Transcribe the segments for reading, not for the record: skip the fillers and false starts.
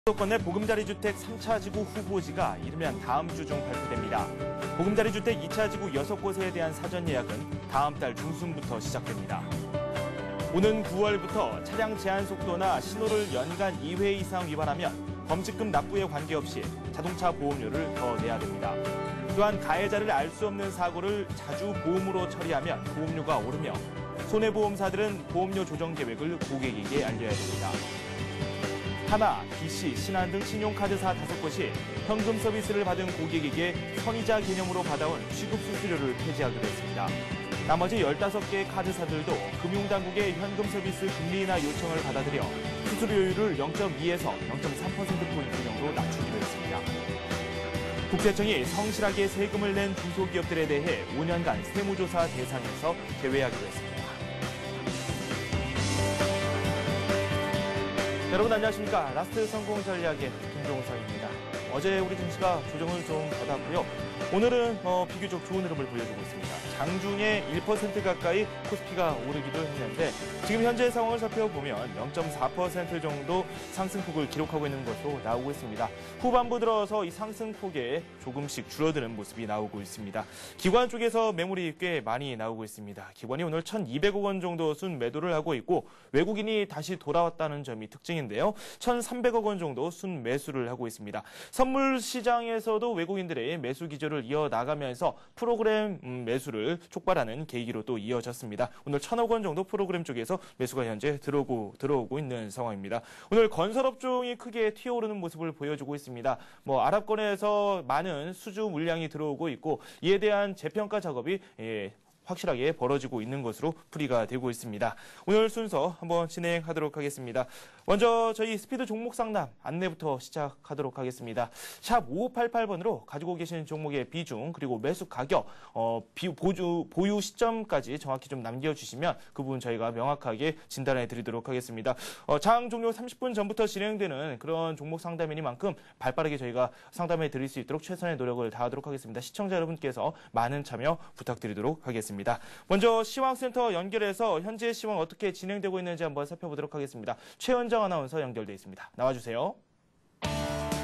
수도권 내 보금자리 주택 3차 지구 후보지가 이르면 다음 주 중 발표됩니다. 보금자리 주택 2차 지구 6곳에 대한 사전 예약은 다음 달 중순부터 시작됩니다. 오는 9월부터 차량 제한 속도나 신호를 연간 2회 이상 위반하면 범칙금 납부에 관계없이 자동차 보험료를 더 내야 됩니다. 또한 가해자를 알 수 없는 사고를 자주 보험으로 처리하면 보험료가 오르며 손해보험사들은 보험료 조정 계획을 고객에게 알려야 됩니다. 하나, BC, 신한 등 신용카드사 5곳이 현금 서비스를 받은 고객에게 선이자 개념으로 받아온 취급 수수료를 폐지하기로 했습니다. 나머지 15개 카드사들도 금융당국의 현금 서비스 금리인하 요청을 받아들여 수수료율을 0.2에서 0.3%포인트 정도 낮추기로 했습니다. 국세청이 성실하게 세금을 낸 중소기업들에 대해 5년간 세무조사 대상에서 제외하기로 했습니다. 여러분 안녕하십니까. 라스트 성공 전략의 김종성입니다. 어제 우리 증시가 조정을 좀 받았고요. 오늘은 비교적 좋은 흐름을 보여주고 있습니다. 장중에 1% 가까이 코스피가 오르기도 했는데 지금 현재 상황을 살펴보면 0.4% 정도 상승폭을 기록하고 있는 것으로 나오고 있습니다. 후반부 들어서 이 상승폭에 조금씩 줄어드는 모습이 나오고 있습니다. 기관 쪽에서 매물이 꽤 많이 나오고 있습니다. 기관이 오늘 1,200억 원 정도 순 매도를 하고 있고 외국인이 다시 돌아왔다는 점이 특징인데요. 1,300억 원 정도 순 매수를 하고 있습니다. 선물 시장에서도 외국인들의 매수 기조를 이어나가면서 프로그램 매수를 촉발하는 계기로 또 이어졌습니다. 오늘 1,000억 원 정도 프로그램 쪽에서 매수가 현재 들어오고 있는 상황입니다. 오늘 건설업종이 크게 튀어오르는 모습을 보여주고 있습니다. 아랍권에서 많은 수주 물량이 들어오고 있고 이에 대한 재평가 작업이 확실하게 벌어지고 있는 것으로 풀이가 되고 있습니다. 오늘 순서 한번 진행하도록 하겠습니다. 먼저 저희 스피드 종목 상담 안내부터 시작하도록 하겠습니다. 샵 5588번으로 가지고 계신 종목의 비중 그리고 매수 가격, 보유 시점까지 정확히 좀 남겨주시면 그 부분 저희가 명확하게 진단해 드리도록 하겠습니다. 장 종료 30분 전부터 진행되는 그런 종목 상담이니만큼 발빠르게 저희가 상담해 드릴 수 있도록 최선의 노력을 다하도록 하겠습니다. 시청자 여러분께서 많은 참여 부탁드리도록 하겠습니다. 먼저 시황센터 연결해서 현재 시황 어떻게 진행되고 있는지 한번 살펴보도록 하겠습니다. 최은정 아나운서 연결돼 있습니다. 나와주세요.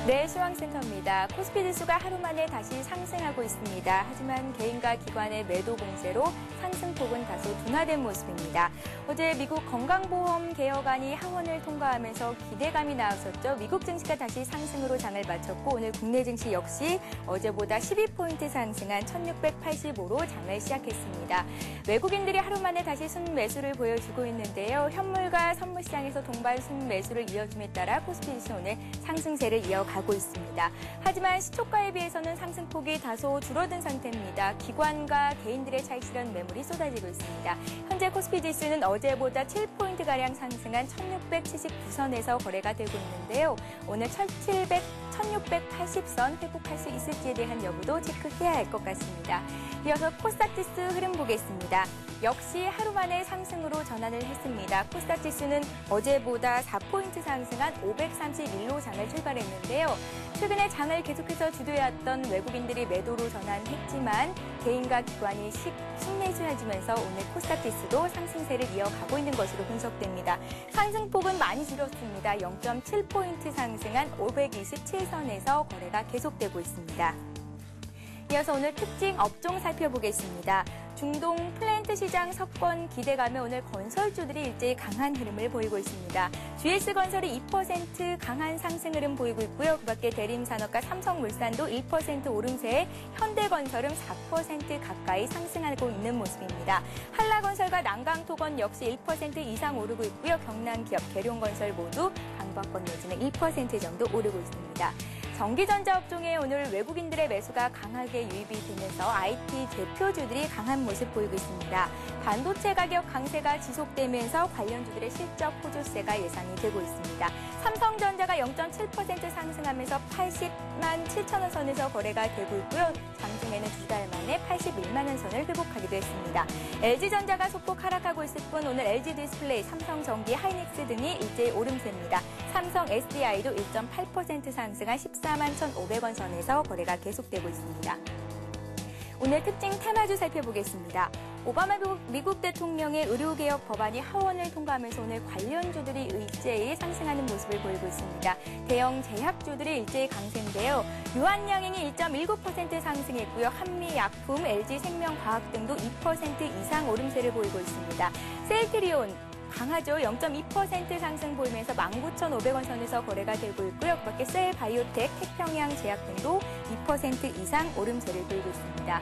네, 시황센터입니다. 코스피 지수가 하루 만에 다시 상승하고 있습니다. 하지만 개인과 기관의 매도 공세로 상승폭은 다소 둔화된 모습입니다. 어제 미국 건강보험 개혁안이 하원을 통과하면서 기대감이 나왔었죠. 미국 증시가 다시 상승으로 장을 마쳤고 오늘 국내 증시 역시 어제보다 12포인트 상승한 1685로 장을 시작했습니다. 외국인들이 하루 만에 다시 순매수를 보여주고 있는데요. 현물과 선물시장에서 동반 순매수를 이어줌에 따라 코스피 지수 오늘 상승세를 이어가고 있습니다. 하지만 시초가에 비해서는 상승폭이 다소 줄어든 상태입니다. 기관과 개인들의 차익 실현 매물이 쏟아지고 있습니다. 현재 코스피 지수는 어제보다 7포인트가량 상승한 1679선에서 거래가 되고 있는데요. 오늘 1680선 회복할 수 있을지에 대한 여부도 체크해야 할 것 같습니다. 이어서 코스닥 지수 흐름 보겠습니다. 역시 하루 만에 상승으로 전환을 했습니다. 코스닥 지수는 어제보다 4포인트 상승한 531로 장을 출발했는데요. 최근에 장을 계속해서 주도해왔던 외국인들이 매도로 전환했지만 개인과 기관이 순매수해주면서 오늘 코스닥 지수도 상승세를 이어가고 있는 것으로 분석됩니다. 상승폭은 많이 줄었습니다. 0.7포인트 상승한 527선에서 거래가 계속되고 있습니다. 이어서 오늘 특징 업종 살펴보겠습니다. 중동 플랜트 시장 석권 기대감에 오늘 건설주들이 일제히 강한 흐름을 보이고 있습니다. GS건설이 2% 강한 상승 흐름 보이고 있고요. 그 밖에 대림산업과 삼성물산도 1% 오름세에 현대건설은 4% 가까이 상승하고 있는 모습입니다. 한라건설과 난강토건 역시 1% 이상 오르고 있고요. 경남기업, 계룡건설 모두 강박권 내지는 1% 정도 오르고 있습니다. 전기전자 업종에 오늘 외국인들의 매수가 강하게 유입이 되면서 IT 대표주들이 강한 모습 보이고 있습니다. 반도체 가격 강세가 지속되면서 관련주들의 실적 호조세가 예상이 되고 있습니다. 삼성전자가 0.7% 상승하면서 80만 7천 원 선에서 거래가 되고 있고요. 장중에는 2달 만에 81만 원 선을 회복하기도 했습니다. LG전자가 소폭 하락하고 있을 뿐 오늘 LG디스플레이, 삼성전기, 하이닉스 등이 일제히 오름세입니다. 삼성 SDI도 1.8% 상승한 14만 1,500원 선에서 거래가 계속되고 있습니다. 오늘 특징 테마주 살펴보겠습니다. 오바마 미국 대통령의 의료개혁 법안이 하원을 통과하면서 오늘 관련주들이 일제히 상승하는 모습을 보이고 있습니다. 대형 제약주들이 일제히 강세인데요. 유한양행이 1.19% 상승했고요. 한미약품, LG생명과학 등도 2% 이상 오름세를 보이고 있습니다. 셀트리온 강하죠. 0.2% 상승 보이면서 19,500원 선에서 거래가 되고 있고요. 그밖에 셀바이오텍, 태평양 제약 등도 2% 이상 오름세를 보이고 있습니다.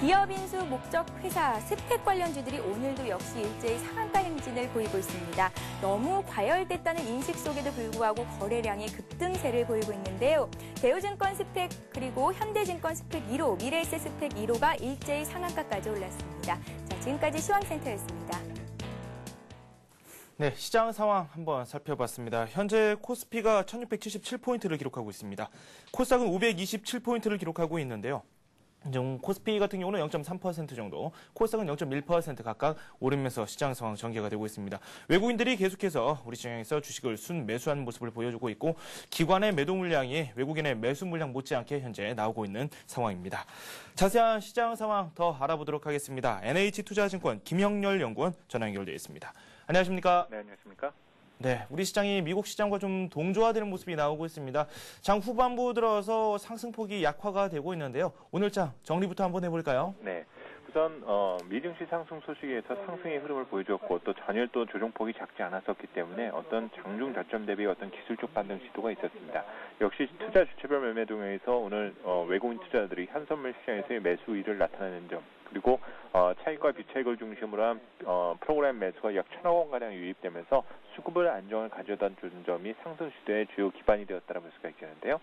기업 인수 목적 회사, 스펙 관련주들이 오늘도 역시 일제히 상한가 행진을 보이고 있습니다. 너무 과열됐다는 인식 속에도 불구하고 거래량이 급등세를 보이고 있는데요. 대우증권 스펙 그리고 현대증권 스펙 1호, 미래에셋 스펙 1호가 일제히 상한가까지 올랐습니다. 자, 지금까지 시황센터였습니다. 네, 시장 상황 한번 살펴봤습니다. 현재 코스피가 1677포인트를 기록하고 있습니다. 코스닥은 527포인트를 기록하고 있는데요. 코스피 같은 경우는 0.3% 정도, 코스닥은 0.1% 각각 오르면서 시장 상황 전개가 되고 있습니다. 외국인들이 계속해서 우리 시장에서 주식을 순매수하는 모습을 보여주고 있고 기관의 매도 물량이 외국인의 매수 물량 못지않게 현재 나오고 있는 상황입니다. 자세한 시장 상황 더 알아보도록 하겠습니다. NH투자증권 김영렬 연구원 전화 연결되어 있습니다. 안녕하십니까? 네, 안녕하십니까? 네, 우리 시장이 미국 시장과 좀 동조화되는 모습이 나오고 있습니다. 장 후반부 들어서 상승폭이 약화가 되고 있는데요. 오늘장 정리부터 한번 해볼까요? 네. 우선 미증시 상승 소식에서 상승의 흐름을 보여줬고 또 전일 또 조정폭이 작지 않았었기 때문에 어떤 장중 저점 대비 어떤 기술적 반등 시도가 있었습니다. 역시 투자 주체별 매매 동향에서 오늘 외국인 투자자들이 현선물 시장에서의 매수 우위를 나타내는 점, 그리고 차익과 비차익을 중심으로 한 프로그램 매수가 약 1,000억 원가량 유입되면서 수급을 안정을 가져다 준 점이 상승 시대의 주요 기반이 되었다고 볼 수가 있겠는데요.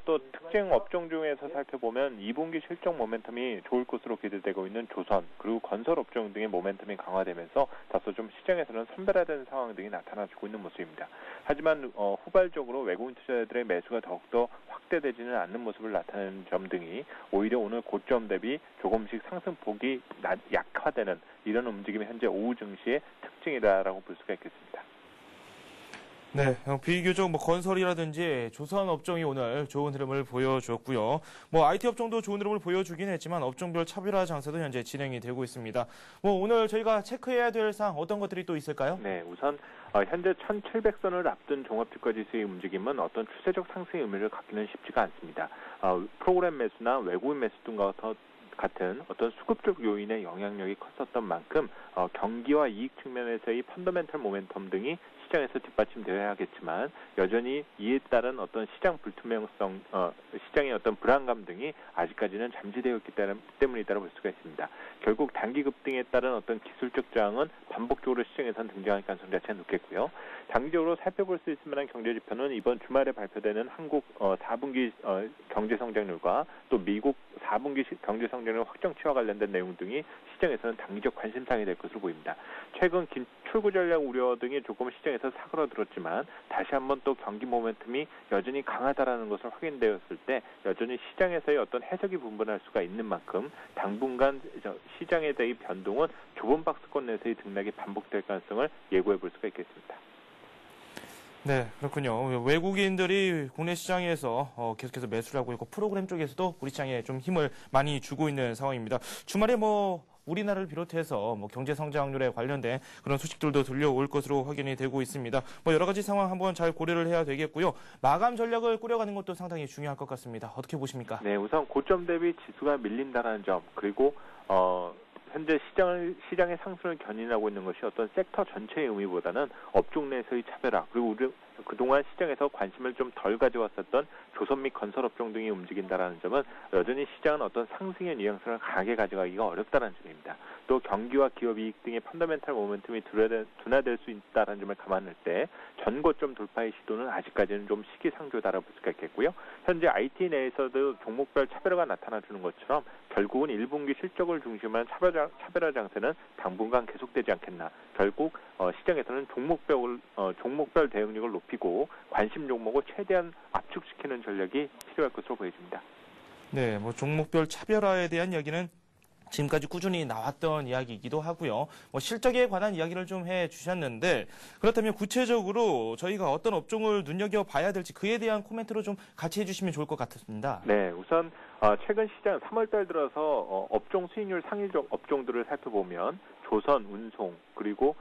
또 특징 업종 중에서 살펴보면 2분기 실적 모멘텀이 좋을 것으로 기대되고 있는 조선, 그리고 건설 업종 등의 모멘텀이 강화되면서 다소 좀 시장에서는 선별화된 상황 등이 나타나주고 있는 모습입니다. 하지만 후발적으로 외국인 투자자들의 매수가 더욱더 확대되지는 않는 모습을 나타내는 점 등이 오히려 오늘 고점 대비 조금씩 상승폭이 약화되는 이런 움직임이 현재 오후 증시의 특징이다라고 볼 수가 있겠습니다. 네, 비교적 건설이라든지 조선 업종이 오늘 좋은 흐름을 보여줬고요. IT 업종도 좋은 흐름을 보여주긴 했지만 업종별 차별화 장세도 현재 진행이 되고 있습니다. 오늘 저희가 체크해야 될 사항 어떤 것들이 또 있을까요? 네, 우선 현재 1,700선을 앞둔 종합주가지수의 움직임은 어떤 추세적 상승의 의미를 갖기는 쉽지가 않습니다. 프로그램 매수나 외국인 매수 등과 같은 어떤 수급적 요인의 영향력이 컸었던 만큼 경기와 이익 측면에서의 펀더멘털 모멘텀 등이 시장에서 뒷받침되어야겠지만 여전히 이에 따른 어떤 시장 불투명성, 시장의 어떤 불안감 등이 아직까지는 잠재되어 있기 때문이라고 볼 수가 있습니다. 결국 단기 급등에 따른 어떤 기술적 저항은 반복적으로 시장에선 등장할 가능성 자체가 높겠고요. 단기적으로 살펴볼 수 있을 만한 경제 지표는 이번 주말에 발표되는 한국 4분기 경제 성장률과 또 미국 4분기 경제 성장률 확정치와 관련된 내용 등이 시장에서는 단기적 관심사항이 될 것으로 보입니다. 최근 긴 출구 전략 우려 등이 조금 시장에서 사그러들었지만 다시 한번 또 경기 모멘텀이 여전히 강하다라는 것을 확인되었을 때 여전히 시장에서의 어떤 해석이 분분할 수가 있는 만큼 당분간 시장에 대한 변동은 좁은 박스권 내에서의 등락이 반복될 가능성을 예고해 볼 수가 있겠습니다. 네, 그렇군요. 외국인들이 국내 시장에서 계속해서 매수를 하고 있고 프로그램 쪽에서도 우리 시장에 좀 힘을 많이 주고 있는 상황입니다. 주말에 우리나라를 비롯해서 경제 성장률에 관련된 그런 소식들도 들려올 것으로 확인이 되고 있습니다. 여러 가지 상황 한번 잘 고려를 해야 되겠고요. 마감 전략을 꾸려가는 것도 상당히 중요할 것 같습니다. 어떻게 보십니까? 네, 우선 고점 대비 지수가 밀린다는 점, 그리고 현재 시장의 상승을 견인하고 있는 것이 어떤 섹터 전체의 의미보다는 업종 내에서의 차별화, 그리고 그동안 시장에서 관심을 좀 덜 가져왔었던 조선 및 건설 업종 등이 움직인다는 점은 여전히 시장은 어떤 상승의 뉘앙스를 강하게 가져가기가 어렵다는 점입니다. 또 경기와 기업 이익 등의 펀더멘털 모멘텀이 둔화될 수 있다는 점을 감안할 때 전고점 돌파의 시도는 아직까지는 좀 시기상조다라고 볼 수가 있겠고요. 현재 IT 내에서도 종목별 차별화가 나타나주는 것처럼 결국은 1분기 실적을 중심으로 한 차별화 장세는 당분간 계속되지 않겠나. 결국 시장에서는 종목별 대응력을 높이고 관심 종목을 최대한 압축시키는 전략이 필요할 것으로 보여집니다. 네, 종목별 차별화에 대한 이야기는 지금까지 꾸준히 나왔던 이야기이기도 하고요. 뭐 실적에 관한 이야기를 좀 해주셨는데 그렇다면 구체적으로 저희가 어떤 업종을 눈여겨봐야 될지 그에 대한 코멘트로 좀 같이 해주시면 좋을 것 같습니다. 네, 우선 최근 시장 3월달 들어서 업종 수익률 상위적 업종들을 살펴보면 조선, 운송 그리고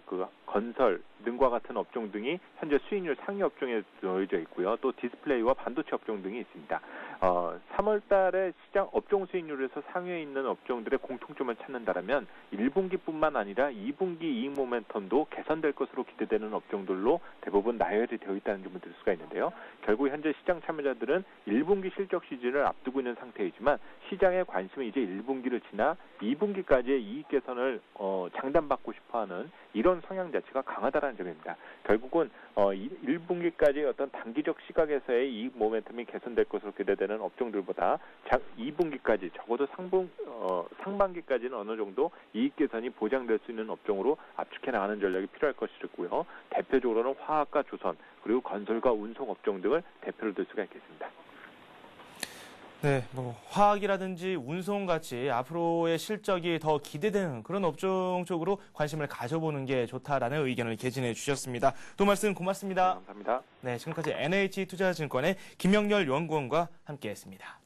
그 건설 등과 같은 업종 등이 현재 수익률 상위 업종에 놓여져 있고요. 또 디스플레이와 반도체 업종 등이 있습니다. 3월 달에 시장 업종 수익률에서 상위에 있는 업종들의 공통점을 찾는다면 1분기뿐만 아니라 2분기 이익 모멘텀도 개선될 것으로 기대되는 업종들로 대부분 나열이 되어 있다는 점을 들 수가 있는데요. 결국 현재 시장 참여자들은 1분기 실적 시즌을 앞두고 있는 상태이지만 시장의 관심은 이제 1분기를 지나 2분기까지의 이익 개선을 장담받고 싶어하는 이런 성향 자체가 강하다는 점입니다. 결국은 1분기까지 어떤 단기적 시각에서의 이익 모멘텀이 개선될 것으로 기대되는 업종들보다 2분기까지 적어도 상반기까지는 어느 정도 이익 개선이 보장될 수 있는 업종으로 압축해 나가는 전략이 필요할 것이고요. 대표적으로는 화학과 조선 그리고 건설과 운송 업종 등을 대표로 들 수가 있겠습니다. 네, 뭐 화학이라든지 운송 같이 앞으로의 실적이 더 기대되는 그런 업종 쪽으로 관심을 가져보는 게 좋다라는 의견을 개진해 주셨습니다. 또 말씀 고맙습니다. 네, 감사합니다. 네, 지금까지 NH투자증권의 김영렬 연구원과 함께했습니다.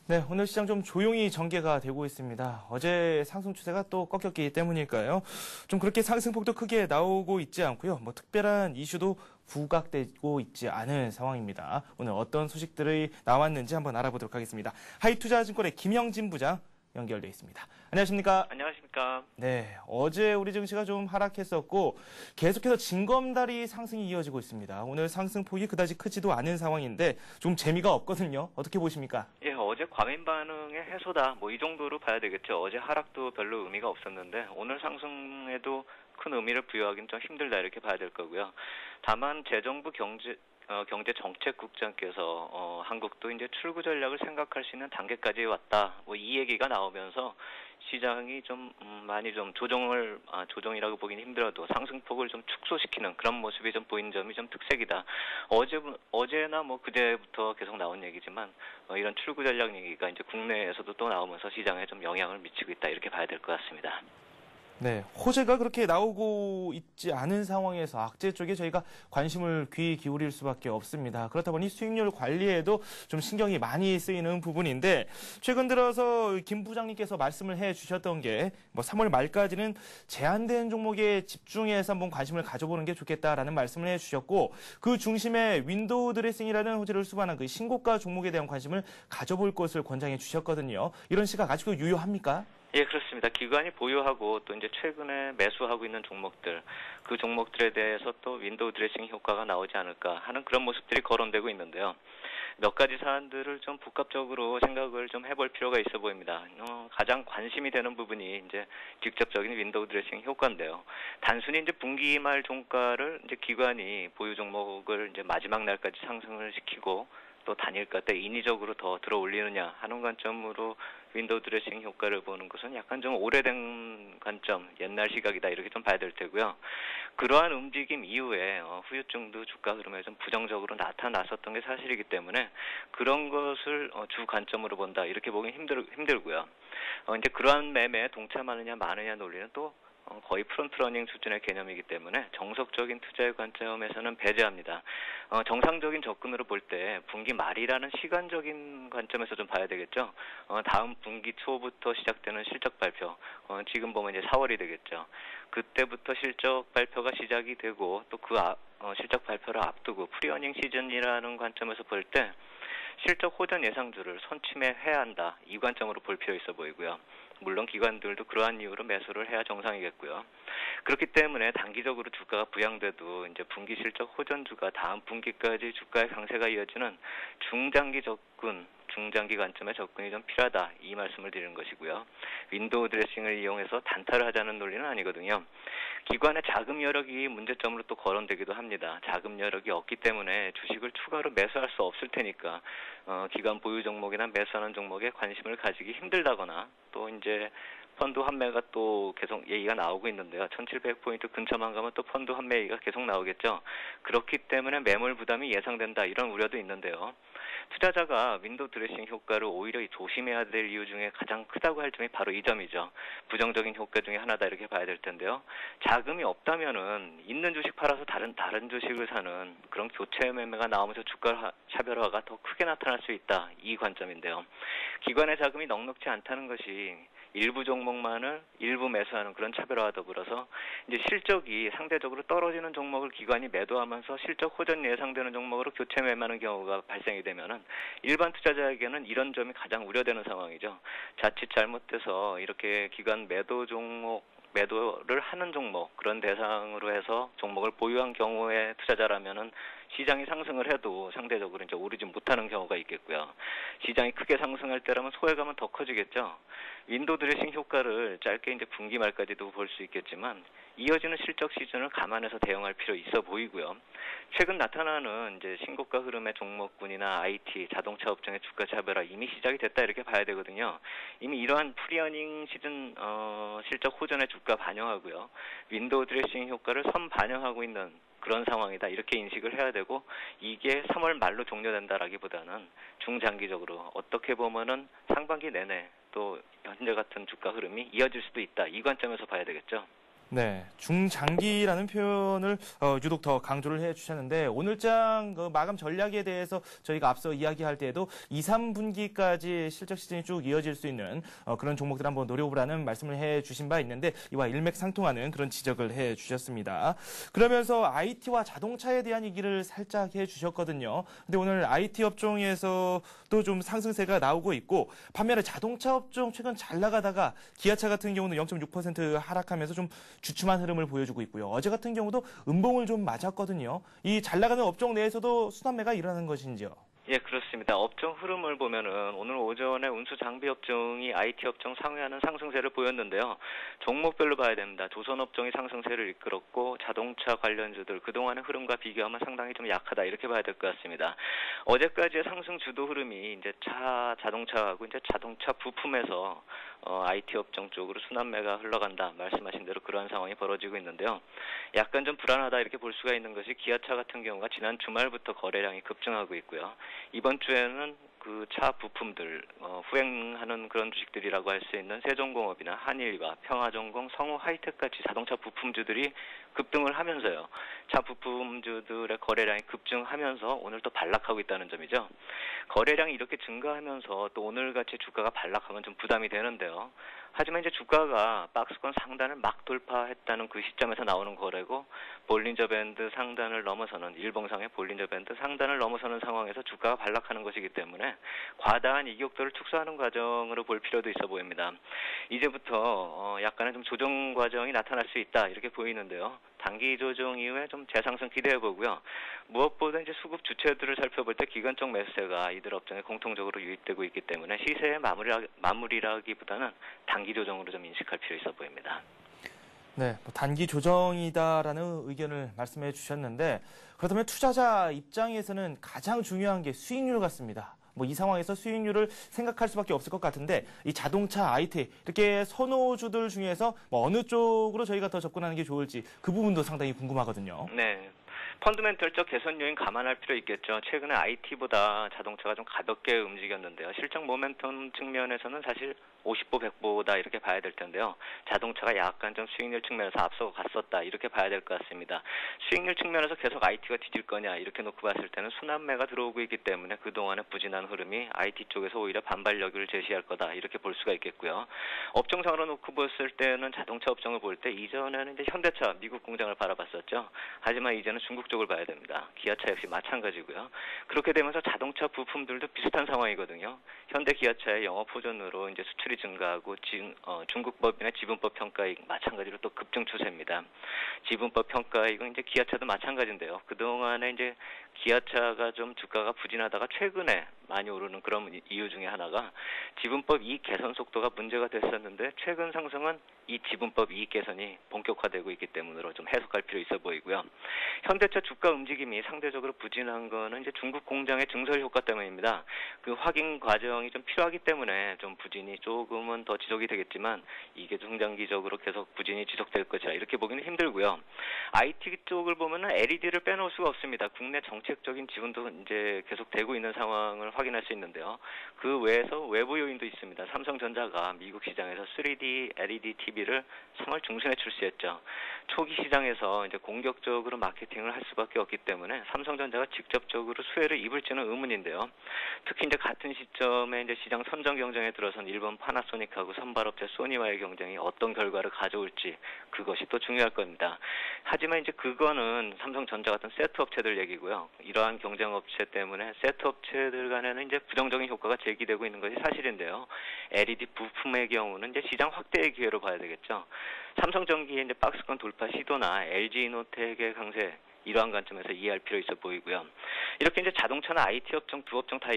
네, 오늘 시장 좀 조용히 전개가 되고 있습니다. 어제 상승 추세가 또 꺾였기 때문일까요? 좀 그렇게 상승폭도 크게 나오고 있지 않고요. 뭐 특별한 이슈도 부각되고 있지 않은 상황입니다. 오늘 어떤 소식들이 나왔는지 한번 알아보도록 하겠습니다. 하이투자증권의 김영진 부장 연결돼 있습니다. 안녕하십니까? 안녕하십니까? 네, 어제 우리 증시가 좀 하락했었고 계속해서 징검다리 상승이 이어지고 있습니다. 오늘 상승폭이 그다지 크지도 않은 상황인데 좀 재미가 없거든요. 어떻게 보십니까? 예, 어제 과민 반응의 해소다. 뭐 이 정도로 봐야 되겠죠. 어제 하락도 별로 의미가 없었는데 오늘 상승에도 큰 의미를 부여하기는 좀 힘들다 이렇게 봐야 될 거고요. 다만 재정부 경제정책국장께서 한국도 이제 출구 전략을 생각할 수 있는 단계까지 왔다. 뭐 이 얘기가 나오면서 시장이 좀 많이 좀 조정이라고 보기는 힘들어도 상승폭을 좀 축소시키는 그런 모습이 좀 보이는 점이 좀 특색이다. 어제나 뭐 그제부터 계속 나온 얘기지만 이런 출구 전략 얘기가 이제 국내에서도 또 나오면서 시장에 좀 영향을 미치고 있다 이렇게 봐야 될 것 같습니다. 네, 호재가 그렇게 나오고 있지 않은 상황에서 악재 쪽에 저희가 관심을 귀 기울일 수밖에 없습니다. 그렇다 보니 수익률 관리에도 좀 신경이 많이 쓰이는 부분인데 최근 들어서 김 부장님께서 말씀을 해주셨던 게 뭐 3월 말까지는 제한된 종목에 집중해서 한번 관심을 가져보는 게 좋겠다라는 말씀을 해주셨고 그 중심에 윈도우 드레싱이라는 호재를 수반한 그 신고가 종목에 대한 관심을 가져볼 것을 권장해 주셨거든요. 이런 시각 아직도 유효합니까? 예, 그렇습니다. 기관이 보유하고 또 이제 최근에 매수하고 있는 종목들, 그 종목들에 대해서 또 윈도우 드레싱 효과가 나오지 않을까 하는 그런 모습들이 거론되고 있는데요. 몇 가지 사안들을 좀 복합적으로 생각을 좀 해볼 필요가 있어 보입니다. 가장 관심이 되는 부분이 이제 직접적인 윈도우 드레싱 효과인데요. 단순히 이제 분기 말 종가를 이제 기관이 보유 종목을 이제 마지막 날까지 상승을 시키고 또 단일가 때 인위적으로 더 들어 올리느냐 하는 관점으로 윈도우 드레싱 효과를 보는 것은 약간 좀 오래된 관점, 옛날 시각이다 이렇게 좀 봐야 될 테고요. 그러한 움직임 이후에 후유증도 주가 흐름에 좀 부정적으로 나타났었던 게 사실이기 때문에 그런 것을 주 관점으로 본다 이렇게 보기는 힘들고요. 이제 그러한 매매에 동참하느냐 마느냐 논리는 또 거의 프론트러닝 수준의 개념이기 때문에 정석적인 투자의 관점에서는 배제합니다. 정상적인 접근으로 볼 때 분기 말이라는 시간적인 관점에서 좀 봐야 되겠죠. 다음 분기 초부터 시작되는 실적 발표, 지금 보면 이제 4월이 되겠죠. 그때부터 실적 발표가 시작이 되고 또 그 실적 발표를 앞두고 프리어닝 시즌이라는 관점에서 볼 때 실적 호전 예상주를 선침해야 한다. 이 관점으로 볼 필요 있어 보이고요. 물론 기관들도 그러한 이유로 매수를 해야 정상이겠고요. 그렇기 때문에 단기적으로 주가가 부양돼도 이제 분기 실적 호전주가 다음 분기까지 주가의 강세가 이어지는 중장기 관점의 접근이 좀 필요하다. 이 말씀을 드리는 것이고요. 윈도우 드레싱을 이용해서 단타를 하자는 논리는 아니거든요. 기관의 자금 여력이 문제점으로 또 거론되기도 합니다. 자금 여력이 없기 때문에 주식을 추가로 매수할 수 없을 테니까 기관 보유 종목이나 매수하는 종목에 관심을 가지기 힘들다거나 또 이제 펀드 환매가 또 계속 얘기가 나오고 있는데요. 1700포인트 근처만 가면 또 펀드 환매 얘기가 계속 나오겠죠. 그렇기 때문에 매물 부담이 예상된다 이런 우려도 있는데요. 투자자가 윈도우 드레싱 효과를 오히려 조심해야 될 이유 중에 가장 크다고 할 점이 바로 이 점이죠. 부정적인 효과 중에 하나다 이렇게 봐야 될 텐데요. 자금이 없다면은 있는 주식 팔아서 다른 주식을 사는 그런 교체 매매가 나오면서 주가 차별화가 더 크게 나타날 수 있다. 이 관점인데요. 기관의 자금이 넉넉지 않다는 것이 일부 종목만을 일부 매수하는 그런 차별화와 더불어서 이제 실적이 상대적으로 떨어지는 종목을 기관이 매도하면서 실적 호전 예상되는 종목으로 교체 매매하는 경우가 발생이 되면은 일반 투자자에게는 이런 점이 가장 우려되는 상황이죠. 자칫 잘못돼서 이렇게 기관 매도를 하는 종목 그런 대상으로 해서 종목을 보유한 경우에 투자자라면은 시장이 상승을 해도 상대적으로 이제 오르지 못하는 경우가 있겠고요. 시장이 크게 상승할 때라면 소외감은 더 커지겠죠. 윈도우 드레싱 효과를 짧게 이제 분기 말까지도 볼 수 있겠지만 이어지는 실적 시즌을 감안해서 대응할 필요 있어 보이고요. 최근 나타나는 이제 신고가 흐름의 종목군이나 IT, 자동차 업종의 주가 차별화 이미 시작이 됐다 이렇게 봐야 되거든요. 이미 이러한 프리어닝 시즌 실적 호전의 주가 반영하고요. 윈도우 드레싱 효과를 선반영하고 있는 그런 상황이다 이렇게 인식을 해야 되고 이게 3월 말로 종료된다라기보다는 중장기적으로 어떻게 보면은 상반기 내내 또 현재 같은 주가 흐름이 이어질 수도 있다 이 관점에서 봐야 되겠죠. 네, 중장기라는 표현을 유독 더 강조를 해주셨는데 오늘장 마감 전략에 대해서 저희가 앞서 이야기할 때에도 2, 3분기까지 실적 시즌이 쭉 이어질 수 있는 그런 종목들 한번 노려보라는 말씀을 해주신 바 있는데 이와 일맥상통하는 그런 지적을 해주셨습니다. 그러면서 IT와 자동차에 대한 얘기를 살짝 해주셨거든요. 근데 오늘 IT 업종에서도 좀 상승세가 나오고 있고 반면에 자동차 업종 최근 잘 나가다가 기아차 같은 경우는 0.6% 하락하면서 좀 주춤한 흐름을 보여주고 있고요. 어제 같은 경우도 음봉을 좀 맞았거든요. 이 잘 나가는 업종 내에서도 순환매가 일어나는 것인지요? 예, 그렇습니다. 업종 흐름을 보면은 오늘 오전에 운수 장비 업종이 IT 업종 상회하는 상승세를 보였는데요. 종목별로 봐야 됩니다. 조선 업종이 상승세를 이끌었고 자동차 관련주들 그동안의 흐름과 비교하면 상당히 좀 약하다 이렇게 봐야 될 것 같습니다. 어제까지의 상승 주도 흐름이 이제 자동차하고 이제 자동차 부품에서 IT 업종 쪽으로 순환매가 흘러간다 말씀하신 대로 그러한 상황이 벌어지고 있는데요. 약간 좀 불안하다 이렇게 볼 수가 있는 것이 기아차 같은 경우가 지난 주말부터 거래량이 급증하고 있고요. 이번 주에는 그 차 부품들 후행하는 그런 주식들이라고 할 수 있는 세종공업이나 한일과 평화전공, 성우 하이텍 같이 자동차 부품주들이 급등을 하면서요. 차 부품주들의 거래량이 급증하면서 오늘 또 반락하고 있다는 점이죠. 거래량이 이렇게 증가하면서 또 오늘같이 주가가 반락하면 좀 부담이 되는데요. 하지만 이제 주가가 박스권 상단을 막 돌파했다는 그 시점에서 나오는 거래고 볼린저 밴드 상단을 넘어서는 일봉상의 볼린저 밴드 상단을 넘어서는 상황에서 주가가 반락하는 것이기 때문에 과다한 이격도를 축소하는 과정으로 볼 필요도 있어 보입니다. 이제부터 약간의 좀 조정 과정이 나타날 수 있다 이렇게 보이는데요. 단기 조정 이후에 좀 재상승 기대해 보고요. 무엇보다 이제 수급 주체들을 살펴볼 때 기관적 매수세가 이들 업종에 공통적으로 유입되고 있기 때문에 시세의 마무리라기보다는 단기 조정으로 좀 인식할 필요 있어 보입니다. 네, 단기 조정이다라는 의견을 말씀해 주셨는데 그렇다면 투자자 입장에서는 가장 중요한 게 수익률 같습니다. 이 상황에서 수익률을 생각할 수밖에 없을 것 같은데 이 자동차, IT 이렇게 선호주들 중에서 어느 쪽으로 저희가 더 접근하는 게 좋을지 그 부분도 상당히 궁금하거든요. 네. 펀드멘털적 개선 요인 감안할 필요 있겠죠. 최근에 IT보다 자동차가 좀 가볍게 움직였는데요. 실적 모멘텀 측면에서는 사실 50보 100보다 이렇게 봐야 될 텐데요. 자동차가 약간 좀 수익률 측면에서 앞서고 갔었다 이렇게 봐야 될 것 같습니다. 수익률 측면에서 계속 IT가 뒤질 거냐 이렇게 놓고 봤을 때는 순환매가 들어오고 있기 때문에 그동안의 부진한 흐름이 IT 쪽에서 오히려 반발력을 제시할 거다 이렇게 볼 수가 있겠고요. 업종상으로 놓고 봤을 때는 자동차 업종을 볼 때 이전에는 이제 현대차 미국 공장을 바라봤었죠. 하지만 이제는 중국 쪽을 봐야 됩니다. 기아차 역시 마찬가지고요. 그렇게 되면서 자동차 부품들도 비슷한 상황이거든요. 현대 기아차의 영업 호전으로 이제 수출이 증가하고 중국 법인의 지분법 평가이익 마찬가지로 또 급증 추세입니다. 지분법 평가이익은 이제 기아차도 마찬가지인데요. 그동안에 이제 기아차가 좀 주가가 부진하다가 최근에 많이 오르는 그런 이유 중에 하나가 지분법 이익 개선 속도가 문제가 됐었는데 최근 상승은 이 지분법 이익 개선이 본격화되고 있기 때문으로 좀 해석할 필요 있어 보이고요. 현대차 주가 움직임이 상대적으로 부진한 거는 이제 중국 공장의 증설 효과 때문입니다. 그 확인 과정이 좀 필요하기 때문에 좀 부진이 조금은 더 지속이 되겠지만 이게 중장기적으로 계속 부진이 지속될 것이라 이렇게 보기는 힘들고요. IT 쪽을 보면은 LED를 빼놓을 수가 없습니다. 국내 정책적인 지원도 이제 계속 되고 있는 상황을 확인할 수 있는데요. 그 외에서 외부 요인도 있습니다. 삼성전자가 미국 시장에서 3D LED TV를 3월 중순에 출시했죠. 초기 시장에서 이제 공격적으로 마케팅을 할 수밖에 없기 때문에 삼성전자가 직접적으로 수혜를 입을지는 의문인데요. 특히 이제 같은 시점에 이제 시장 선정 경쟁에 들어선 일본 파나소닉하고 선발업체 소니와의 경쟁이 어떤 결과를 가져올지 그것이 또 중요할 겁니다. 하지만 이제 그거는 삼성전자 같은 세트 업체들 얘기고요. 이러한 경쟁 업체 때문에 세트 업체들 간에는 이제 부정적인 효과가 제기되고 있는 것이 사실인데요. LED 부품의 경우는 이제 시장 확대의 기회로 봐야 되겠죠. 삼성전기의 이제 박스권 돌파 시도나 LG이노텍의 강세 이러한 관점에서 이해할 필요 있어 보이고요. 이렇게 이제 자동차나 IT 업종 두 업종 다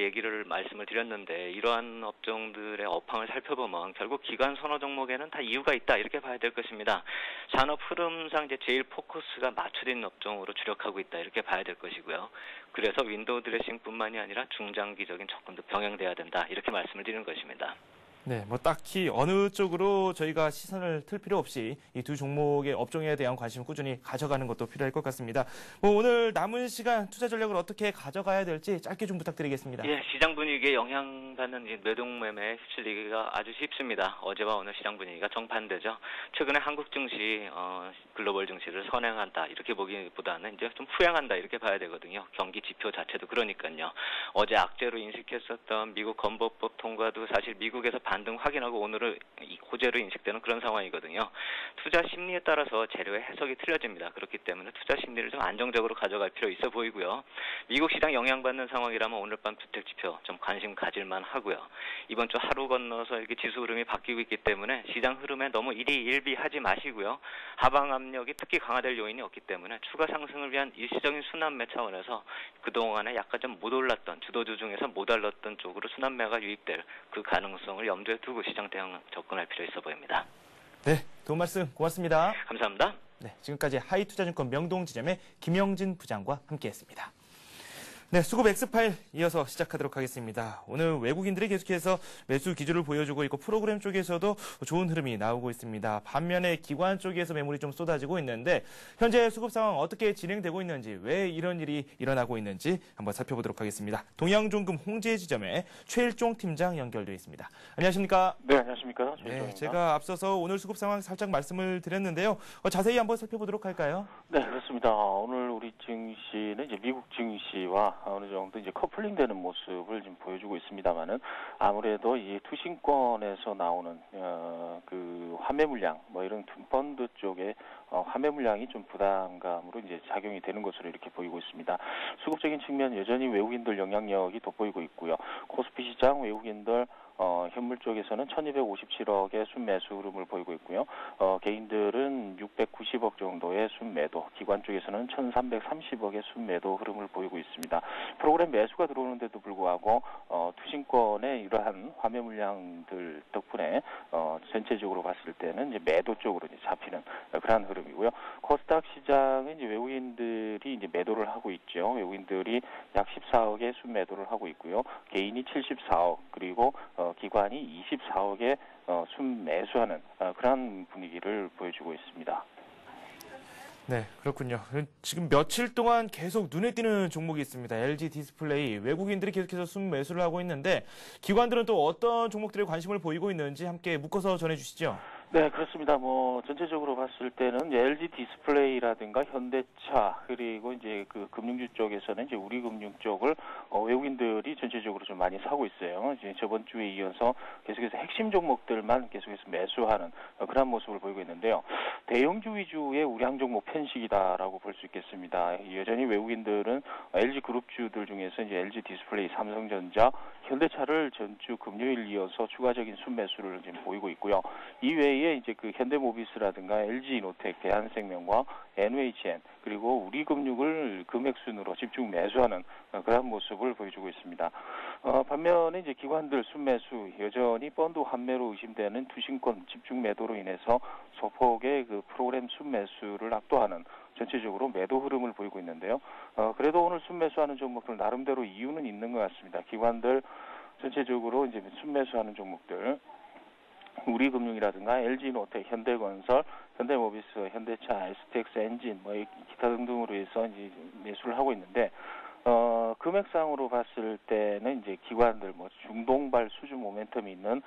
말씀을 드렸는데 이러한 업종들의 업황을 살펴보면 결국 기관 선호 종목에는 다 이유가 있다 이렇게 봐야 될 것입니다. 산업 흐름상 이제 제일 포커스가 맞춰진 업종으로 주력하고 있다 이렇게 봐야 될 것이고요. 그래서 윈도우 드레싱뿐만이 아니라 중장기적인 접근도 병행돼야 된다 이렇게 말씀을 드리는 것입니다. 네, 뭐 딱히 어느 쪽으로 저희가 시선을 틀 필요 없이 이 두 종목의 업종에 대한 관심을 꾸준히 가져가는 것도 필요할 것 같습니다. 뭐 오늘 남은 시간 투자 전략을 어떻게 가져가야 될지 짧게 좀 부탁드리겠습니다. 예, 시장 분위기에 영향받는 매동매매에 휩쓸리기가 아주 쉽습니다. 어제와 오늘 시장 분위기가 정반대죠. 최근에 한국 증시, 글로벌 증시를 선행한다 이렇게 보기보다는 이제 좀 후행한다 이렇게 봐야 되거든요. 경기 지표 자체도 그러니까요. 어제 악재로 인식했었던 미국 건보법 통과도 사실 미국에서 반등 확인하고 오늘은 호재로 인식되는 그런 상황이거든요. 투자 심리에 따라서 재료의 해석이 틀려집니다. 그렇기 때문에 투자 심리를 좀 안정적으로 가져갈 필요 있어 보이고요. 미국 시장 영향받는 상황이라면 오늘 밤 주택 지표 좀 관심 가질만 하고요. 이번 주 하루 건너서 이렇게 지수 흐름이 바뀌고 있기 때문에 시장 흐름에 너무 일희일비하지 마시고요. 하방 압력이 특히 강화될 요인이 없기 때문에 추가 상승을 위한 일시적인 순환매 차원에서 그동안에 약간 좀 못 올랐던 주도주 중에서 못 올랐던 쪽으로 순환매가 유입될 그 가능성을 염두에 두고 시장 대응 접근할 필요 있어 보입니다. 네, 도움 말씀 고맙습니다. 감사합니다. 네, 지금까지 하이투자증권 명동지점의 김영진 부장과 함께했습니다. 네, 수급 X 파일 이어서 시작하도록 하겠습니다. 오늘 외국인들이 계속해서 매수 기조를 보여주고 있고 프로그램 쪽에서도 좋은 흐름이 나오고 있습니다. 반면에 기관 쪽에서 매물이 좀 쏟아지고 있는데 현재 수급 상황 어떻게 진행되고 있는지 왜 이런 일이 일어나고 있는지 한번 살펴보도록 하겠습니다. 동양종금 홍제 지점에 최일종 팀장 연결되어 있습니다. 안녕하십니까? 네, 안녕하십니까? 네, 제가 앞서서 오늘 수급 상황 살짝 말씀을 드렸는데요. 자세히 한번 살펴보도록 할까요? 네, 그렇습니다. 오늘 우리 증시는 이제 미국 증시와 어느 정도 이제 커플링되는 모습을 지금 보여주고 있습니다만은 아무래도 이 투신권에서 나오는 그 환매 물량 뭐 이런 펀드 쪽에 환매 물량이 좀 부담감으로 이제 작용이 되는 것으로 이렇게 보이고 있습니다. 수급적인 측면 여전히 외국인들 영향력이 돋보이고 있고요. 코스피 시장 외국인들 현물 쪽에서는 1257억의 순매수 흐름을 보이고 있고요. 개인들은 690억 정도의 순매도, 기관 쪽에서는 1330억의 순매도 흐름을 보이고 있습니다. 프로그램 매수가 들어오는데도 불구하고 투신권의 이러한 환매 물량들 덕분에 전체적으로 봤을 때는 이제 매도 쪽으로 이제 잡히는 그러한 흐름이고요. 코스닥 시장은 이제 외국인들이 이제 매도를 하고 있죠. 외국인들이 약 14억의 순매도를 하고 있고요. 개인이 74억 그리고 기관이 24억에 순매수하는 그런 분위기를 보여주고 있습니다. 네, 그렇군요. 지금 며칠 동안 계속 눈에 띄는 종목이 있습니다. LG 디스플레이. 외국인들이 계속해서 순매수를 하고 있는데 기관들은 또 어떤 종목들에 관심을 보이고 있는지 함께 묶어서 전해주시죠. 네, 그렇습니다. 뭐 전체적으로 봤을 때는 LG 디스플레이라든가 현대차 그리고 이제 그 금융주 쪽에서는 이제 우리금융 쪽을 외국인들이 전체적으로 좀 많이 사고 있어요. 이제 저번 주에 이어서 계속해서 핵심 종목들만 계속해서 매수하는 그런 모습을 보이고 있는데요. 대형주 위주의 우량 종목 편식이다라고 볼 수 있겠습니다. 여전히 외국인들은 LG 그룹주들 중에서 이제 LG 디스플레이, 삼성전자, 현대차를 전주 금요일 이어서 추가적인 순매수를 지금 보이고 있고요. 이외에 외에 이제 그 현대모비스라든가 LG이노텍, 대한생명과 NHN 그리고 우리금융을 금액순으로 집중 매수하는 그런 모습을 보여주고 있습니다. 반면에 이제 기관들 순매수 여전히 펀드 환매로 의심되는 투신권 집중 매도로 인해서 소폭의 그 프로그램 순매수를 압도하는 전체적으로 매도 흐름을 보이고 있는데요. 그래도 오늘 순매수하는 종목들 나름대로 이유는 있는 것 같습니다. 기관들 전체적으로 이제 순매수하는 종목들 우리금융이라든가 LG노텍, 현대건설, 현대모비스, 현대차, STX 엔진, 뭐 기타 등등으로 해서 이제 매수를 하고 있는데 금액상으로 봤을 때는 이제 기관들 뭐 중동발 수주 모멘텀이 있는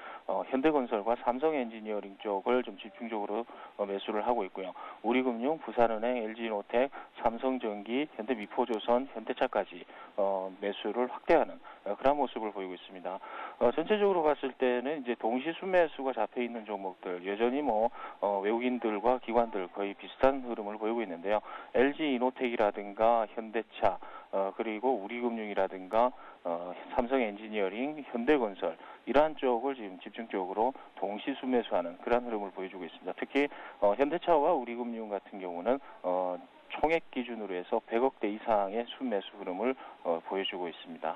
현대건설과 삼성엔지니어링 쪽을 좀 집중적으로 매수를 하고 있고요. 우리금융, 부산은행, LG노텍, 삼성전기, 현대미포조선, 현대차까지 매수를 확대하는 그런 모습을 보이고 있습니다. 전체적으로 봤을 때는 이제 동시 순매수가 잡혀 있는 종목들 여전히 뭐 외국인들과 기관들 거의 비슷한 흐름을 보이고 있는데요. LG이노텍이라든가 현대차 그리고 우리금융이라든가 삼성엔지니어링, 현대건설 이러한 쪽을 지금 집중적으로 동시 순매수하는 그런 흐름을 보여주고 있습니다. 특히 현대차와 우리금융 같은 경우는 총액 기준으로 해서 100억대 이상의 순매수 흐름을 보여주고 있습니다.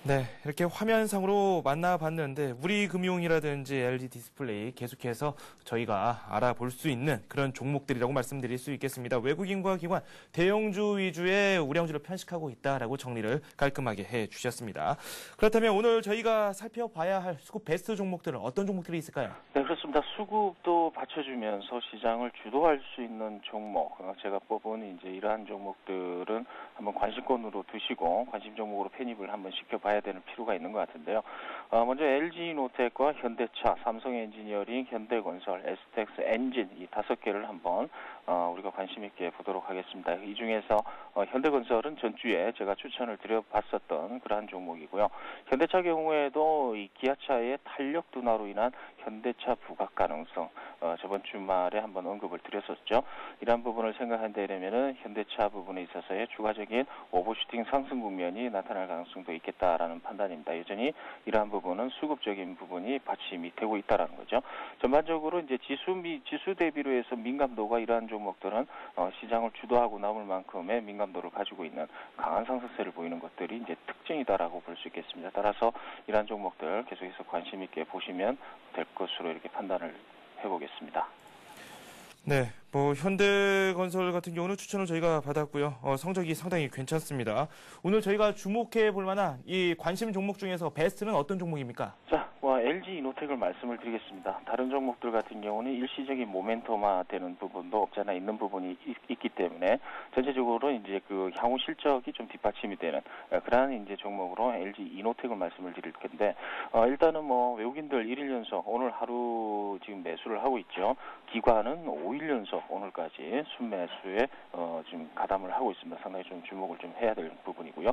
네, 이렇게 화면상으로 만나봤는데 우리금융이라든지 LG디스플레이 계속해서 저희가 알아볼 수 있는 그런 종목들이라고 말씀드릴 수 있겠습니다. 외국인과 기관, 대형주 위주의 우량주를 편식하고 있다라고 정리를 깔끔하게 해주셨습니다. 그렇다면 오늘 저희가 살펴봐야 할 수급 베스트 종목들은 어떤 종목들이 있을까요? 네, 그렇습니다. 수급도 받쳐주면서 시장을 주도할 수 있는 종목, 제가 뽑은 이제 이러한 종목들은 한번 관심권으로 두시고 관심 종목으로 편입을 한번 시켜봐야 되는 필요가 있는 것 같은데요. 먼저 LG노텍과 현대차, 삼성엔지니어링, 현대건설, STX 엔진 이 5개를 한번 우리가 관심 있게 보도록 하겠습니다. 이 중에서 현대건설은 전주에 제가 추천을 드려봤었던 그러한 종목이고요. 현대차 경우에도 이 기아차의 탄력 둔화로 인한 현대차 부각 가능성 저번 주말에 한번 언급을 드렸었죠. 이러한 부분을 생각한다면은 현대차 부분에 있어서의 추가적인 오버슈팅 상승 국면이 나타날 가능성도 있겠다라는 판단입니다. 여전히 이러한 부분은 수급적인 부분이 받침이 되고 있다라는 거죠. 전반적으로 이제 지수 대비로 해서 민감도가 이러한 종목들은 시장을 주도하고 남을 만큼의 민감도를 가지고 있는 강한 상승세를 보이는 것들이 이제 특징이다라고 볼 수 있겠습니다. 따라서 이러한 종목들 계속해서 관심 있게 보시면 될 것으로 이렇게 판단을 해보겠습니다. 네, 뭐 현대건설 같은 경우는 추천을 저희가 받았고요. 성적이 상당히 괜찮습니다. 오늘 저희가 주목해 볼 만한 이 관심 종목 중에서 베스트는 어떤 종목입니까? 자, LG이노텍을 말씀을 드리겠습니다. 다른 종목들 같은 경우는 일시적인 모멘텀화 되는 부분도 없잖아 있는 부분이 있기 때문에 전체적으로 이제 그 향후 실적이 좀 뒷받침이 되는 그러한 이제 종목으로 LG이노텍을 말씀을 드릴 텐데 일단은 뭐 외국인들 1일 연속 오늘 하루 지금 매수를 하고 있죠. 기관은 5일 연속 오늘까지 순매수에 지금 가담을 하고 있습니다. 상당히 좀 주목을 좀 해야 될 부분이고요.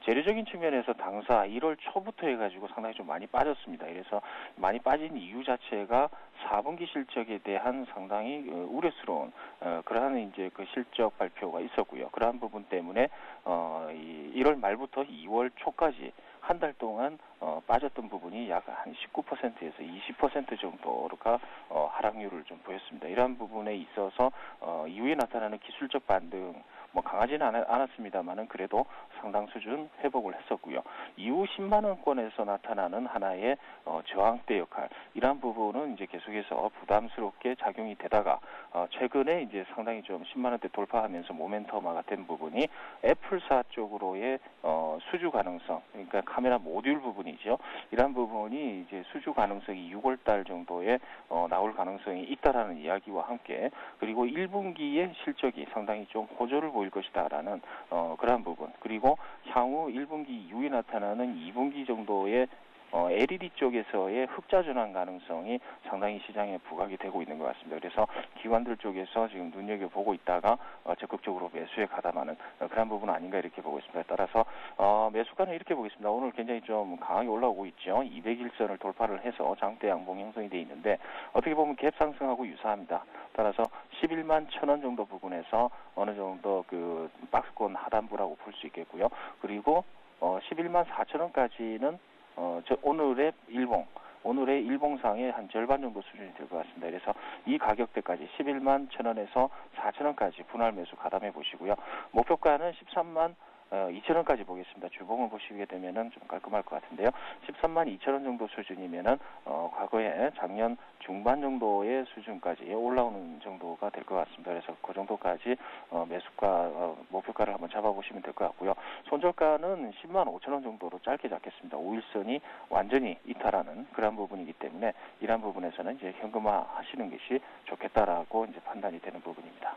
재료적인 측면에서 당사 1월 초부터 해가지고 상당히 좀 많이 빠졌습니다. 그래서 많이 빠진 이유 자체가 4분기 실적에 대한 상당히 우려스러운 그러한 이제 그 실적 발표가 있었고요. 그러한 부분 때문에 1월 말부터 2월 초까지 한 달 동안 빠졌던 부분이 약 한 19%에서 20% 정도가 하락률을 좀 보였습니다. 이러한 부분에 있어서 이후에 나타나는 기술적 반등 뭐 강하지는 않았습니다만은 그래도 상당 수준 회복을 했었고요. 이후 10만 원권에서 나타나는 하나의 저항대 역할 이러한 부분은 이제 계속해서 부담스럽게 작용이 되다가 최근에 이제 상당히 좀 10만 원대 돌파하면서 모멘텀화가 된 부분이 애플사 쪽으로의 수주 가능성 그러니까 카메라 모듈 부분이죠. 이러한 부분이 이제 수주 가능성이 6월 달 정도에 나올 가능성이 있다라는 이야기와 함께 그리고 1분기의 실적이 상당히 좀 호조를 보일 것이다라는 그러한 부분 그리고 향후 1분기 이후에 나타나는 2분기 정도의 LED 쪽에서의 흑자 전환 가능성이 상당히 시장에 부각이 되고 있는 것 같습니다. 그래서 기관들 쪽에서 지금 눈여겨보고 있다가 적극적으로 매수에 가담하는 그런 부분 아닌가 이렇게 보고 있습니다. 따라서 매수가는 이렇게 보겠습니다. 오늘 굉장히 좀 강하게 올라오고 있죠. 200일선을 돌파를 해서 장대 양봉 형성이 되어 있는데 어떻게 보면 갭 상승하고 유사합니다. 따라서 11만 1,000원 정도 부분에서 어느 정도 그 박스권 하단부라고 볼 수 있겠고요. 그리고 11만 4,000원까지는 오늘의 일봉 오늘의 일봉상의 한 절반 정도 수준이 될 것 같습니다. 그래서 이 가격대까지 11만 1,000원에서 4,000원까지 분할 매수 가담해 보시고요. 목표가는 13만 2,000원까지 보겠습니다. 주봉을 보시게 되면은 좀 깔끔할 것 같은데요. 13만 2,000원 정도 수준이면은 과거에 작년 중반 정도의 수준까지 올라오는 정도가 될 것 같습니다. 그래서 그 정도까지 매수가 목표가를 한번 잡아보시면 될 것 같고요. 손절가는 10만 5,000원 정도로 짧게 잡겠습니다. 5일선이 완전히 이탈하는 그런 부분이기 때문에 이러한 부분에서는 이제 현금화 하시는 것이 좋겠다라고 이제 판단이 되는 부분입니다.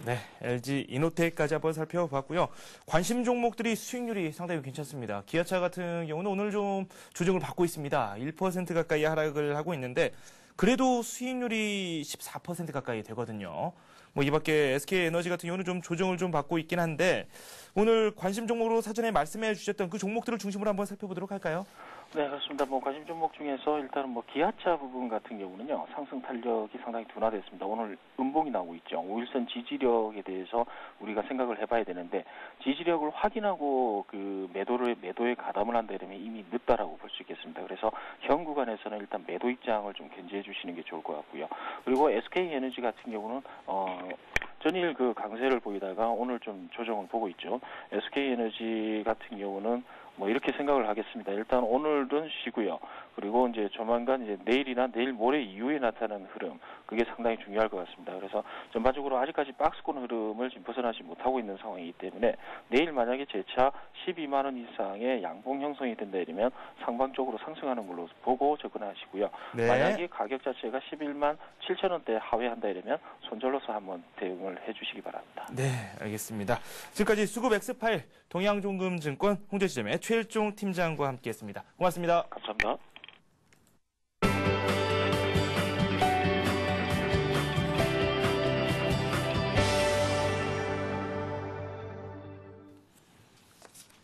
네, LG 이노텍까지 한번 살펴봤고요. 관심 종목들이 수익률이 상당히 괜찮습니다. 기아차 같은 경우는 오늘 좀 조정을 받고 있습니다. 1% 가까이 하락을 하고 있는데 그래도 수익률이 14% 가까이 되거든요. 뭐 이 밖에 SK에너지 같은 경우는 좀 조정을 좀 받고 있긴 한데 오늘 관심 종목으로 사전에 말씀해 주셨던 그 종목들을 중심으로 한번 살펴보도록 할까요? 네, 그렇습니다. 뭐 관심 종목 중에서 일단은 뭐 기아차 부분 같은 경우는요, 상승 탄력이 상당히 둔화됐습니다. 오늘 음봉이 나오고 있죠. 5일선 지지력에 대해서 우리가 생각을 해봐야 되는데 지지력을 확인하고 그 매도에 가담을 한다 이러면 이미 늦다라고 볼 수 있겠습니다. 그래서 현 구간에서는 일단 매도 입장을 좀 견지해 주시는 게 좋을 것 같고요. 그리고 SK에너지 같은 경우는 전일 그 강세를 보이다가 오늘 좀 조정을 보고 있죠. SK에너지 같은 경우는 뭐 이렇게 생각을 하겠습니다. 일단 오늘은 쉬고요. 그리고 이제 조만간 이제 내일이나 내일 모레 이후에 나타나는 흐름, 그게 상당히 중요할 것 같습니다. 그래서 전반적으로 아직까지 박스권 흐름을 지금 벗어나지 못하고 있는 상황이기 때문에 내일 만약에 재차 12만 원 이상의 양봉 형성이 된다 이러면 상방적으로 상승하는 걸로 보고 접근하시고요. 네. 만약에 가격 자체가 11만 7천 원대 하회한다 이러면 손절로서 한번 대응을 해주시기 바랍니다. 네, 알겠습니다. 지금까지 수급 X8 동양종금증권 홍대지점의 최일종 팀장과 함께했습니다. 고맙습니다. 감사합니다.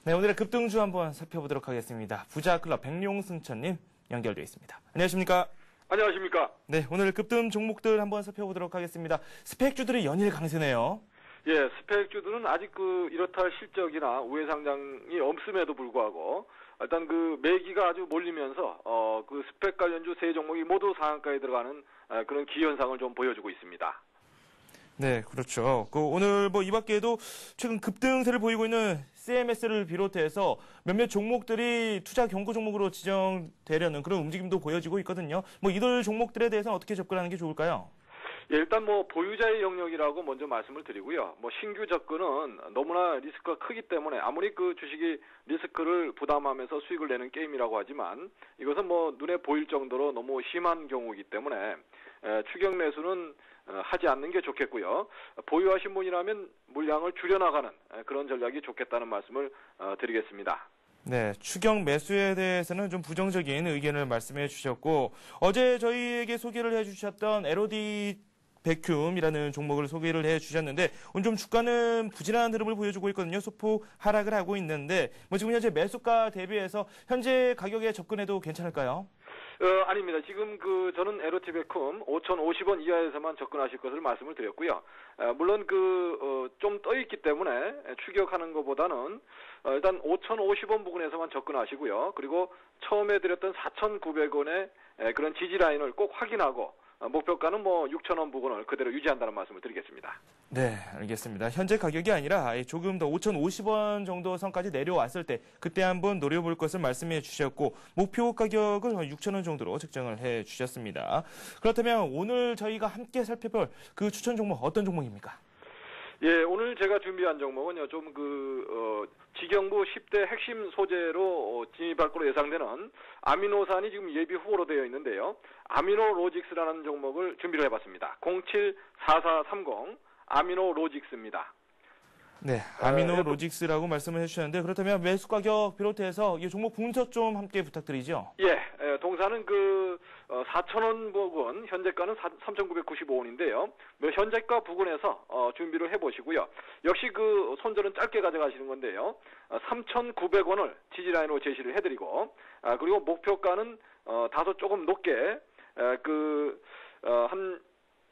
네, 오늘의 급등주 한번 살펴보도록 하겠습니다. 부자클럽 백룡승천님 연결되어 있습니다. 안녕하십니까? 안녕하십니까? 네, 오늘 급등 종목들 한번 살펴보도록 하겠습니다. 스펙주들이 연일 강세네요. 예, 스펙주들은 아직 이렇다 할 실적이나 우회 상장이 없음에도 불구하고 일단 매기가 아주 몰리면서 그 스펙 관련주 세 종목이 모두 상한가에 들어가는 그런 기현상을 좀 보여주고 있습니다. 네, 그렇죠. 오늘 이 밖에도 최근 급등세를 보이고 있는 CMS를 비롯해서 몇몇 종목들이 투자 경고 종목으로 지정되려는 그런 움직임도 보여지고 있거든요. 이들 종목들에 대해서는 어떻게 접근하는 게 좋을까요? 예, 일단 보유자의 영역이라고 먼저 말씀을 드리고요. 신규 접근은 너무나 리스크가 크기 때문에 아무리 그 주식이 리스크를 부담하면서 수익을 내는 게임이라고 하지만 이것은 눈에 보일 정도로 너무 심한 경우이기 때문에 추격 매수는 하지 않는 게 좋겠고요. 보유하신 분이라면 물량을 줄여나가는 그런 전략이 좋겠다는 말씀을 드리겠습니다. 네, 추격 매수에 대해서는 좀 부정적인 의견을 말씀해 주셨고 어제 저희에게 소개를 해주셨던 LOD 베큐움이라는 종목을 소개를 해주셨는데 오늘 좀 주가는 부진한 흐름을 보여주고 있거든요. 소폭 하락을 하고 있는데 지금 현재 매수가 대비해서 현재 가격에 접근해도 괜찮을까요? 아닙니다. 지금 저는 LOT 베큐움 5,050원 이하에서만 접근하실 것을 말씀을 드렸고요. 물론 좀 떠있기 때문에 추격하는 것보다는 일단 5,050원 부근에서만 접근하시고요. 그리고 처음에 드렸던 4,900원의 그런 지지 라인을 꼭 확인하고 목표가는 6,000원 부근을 그대로 유지한다는 말씀을 드리겠습니다. 네, 알겠습니다. 현재 가격이 아니라 조금 더 5,050원 정도 선까지 내려왔을 때 그때 한번 노려볼 것을 말씀해 주셨고 목표 가격을 6,000원 정도로 책정을 해 주셨습니다. 그렇다면 오늘 저희가 함께 살펴볼 그 추천 종목 어떤 종목입니까? 예, 오늘 제가 준비한 종목은요, 좀 지경부 10대 핵심 소재로 진입할 것으로 예상되는 아미노산이 지금 예비 후보로 되어 있는데요. 아미노로직스라는 종목을 준비를 해봤습니다. 074430 아미노로직스입니다. 네, 아미노로직스라고 말씀을 해주셨는데 그렇다면 매수 가격 비롯해서 이 종목 분석 좀 함께 부탁드리죠. 예, 동사는 4,000원 부근, 현재가는 3,995원인데요. 현재가 부근에서 준비를 해보시고요. 역시 손절은 짧게 가져가시는 건데요. 3,900원을 지지라인으로 제시를 해드리고, 그리고 목표가는 다소 조금 높게 한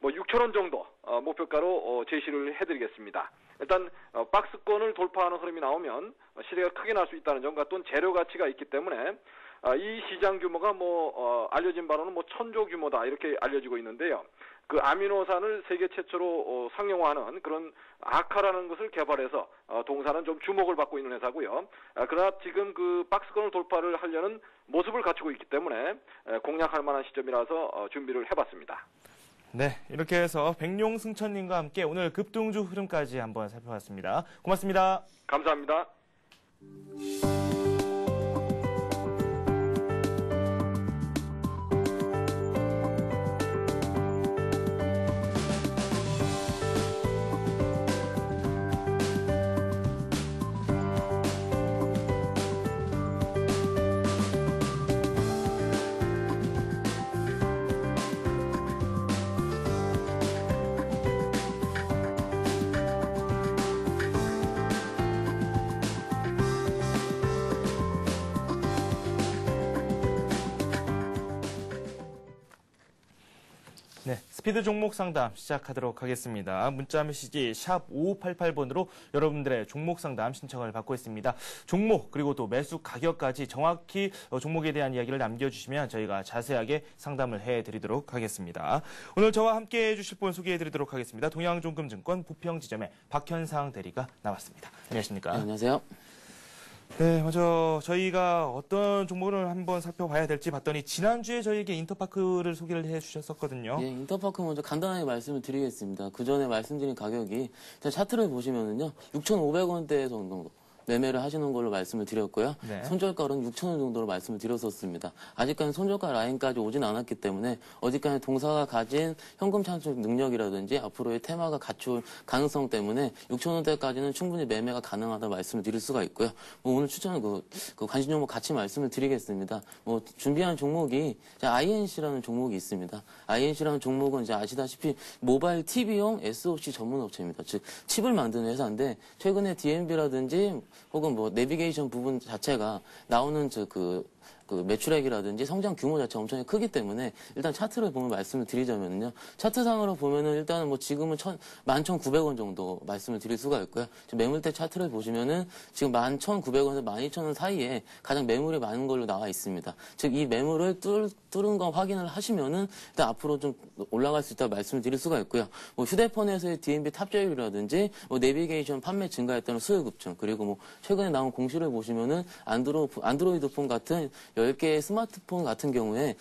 6,000원 정도 목표가로 제시를 해드리겠습니다. 일단 박스권을 돌파하는 흐름이 나오면 시세가 크게 날 수 있다는 점과 또는 재료 가치가 있기 때문에 이 시장 규모가 알려진 바로는 1000조 규모다 이렇게 알려지고 있는데요. 그 아미노산을 세계 최초로 상용화하는 그런 아카라는 것을 개발해서 동사는 좀 주목을 받고 있는 회사고요. 그러나 지금 그 박스권을 돌파를 하려는 모습을 갖추고 있기 때문에 공략할 만한 시점이라서 준비를 해봤습니다. 네, 이렇게 해서 백룡승천님과 함께 오늘 급등주 흐름까지 한번 살펴봤습니다. 고맙습니다. 감사합니다. 네, 스피드 종목 상담 시작하도록 하겠습니다. 문자 메시지 샵 5588번으로 여러분들의 종목 상담 신청을 받고 있습니다. 종목 그리고 또 매수 가격까지 정확히 종목에 대한 이야기를 남겨주시면 저희가 자세하게 상담을 해드리도록 하겠습니다. 오늘 저와 함께 해주실 분 소개해드리도록 하겠습니다. 동양종금증권 부평지점의 박현상 대리가 나왔습니다. 안녕하십니까? 네, 안녕하세요. 네, 먼저 저희가 어떤 종목을 한번 살펴봐야 될지 봤더니 지난주에 저희에게 인터파크를 소개를 해주셨었거든요. 예, 인터파크 먼저 간단하게 말씀을 드리겠습니다. 그 전에 말씀드린 가격이 차트를 보시면은요, 6,500원대 정도 매매를 하시는 걸로 말씀을 드렸고요. 네. 손절가는 6,000원 정도로 말씀을 드렸었습니다. 아직까지 손절가 라인까지 오진 않았기 때문에 어디까지 동사가 가진 현금 창출 능력이라든지 앞으로의 테마가 갖출 가능성 때문에 6,000원대까지는 충분히 매매가 가능하다고 말씀을 드릴 수가 있고요. 오늘 추천 그 관심 종목 같이 말씀을 드리겠습니다. 준비한 종목이 INC라는 종목이 있습니다. INC라는 종목은 이제 아시다시피 모바일 TV용 SoC 전문 업체입니다. 즉 칩을 만드는 회사인데 최근에 DNB라든지 혹은 내비게이션 부분 자체가 나오는 그 매출액이라든지 성장 규모 자체가 엄청 크기 때문에 일단 차트를 보면 말씀을 드리자면요. 차트상으로 보면은 일단은 지금은 11,900원 정도 말씀을 드릴 수가 있고요. 지금 매물대 차트를 보시면은 지금 11,900원에서 12,000원 사이에 가장 매물이 많은 걸로 나와 있습니다. 즉 이 매물을 뚫은 거 확인을 하시면은 일단 앞으로 좀 올라갈 수 있다고 말씀을 드릴 수가 있고요. 휴대폰에서의 DNB 탑재율이라든지 내비게이션 판매 증가했다는 수요 급증 그리고 최근에 나온 공시를 보시면은 안드로이드 폰 같은 10개의 스마트폰 같은 경우에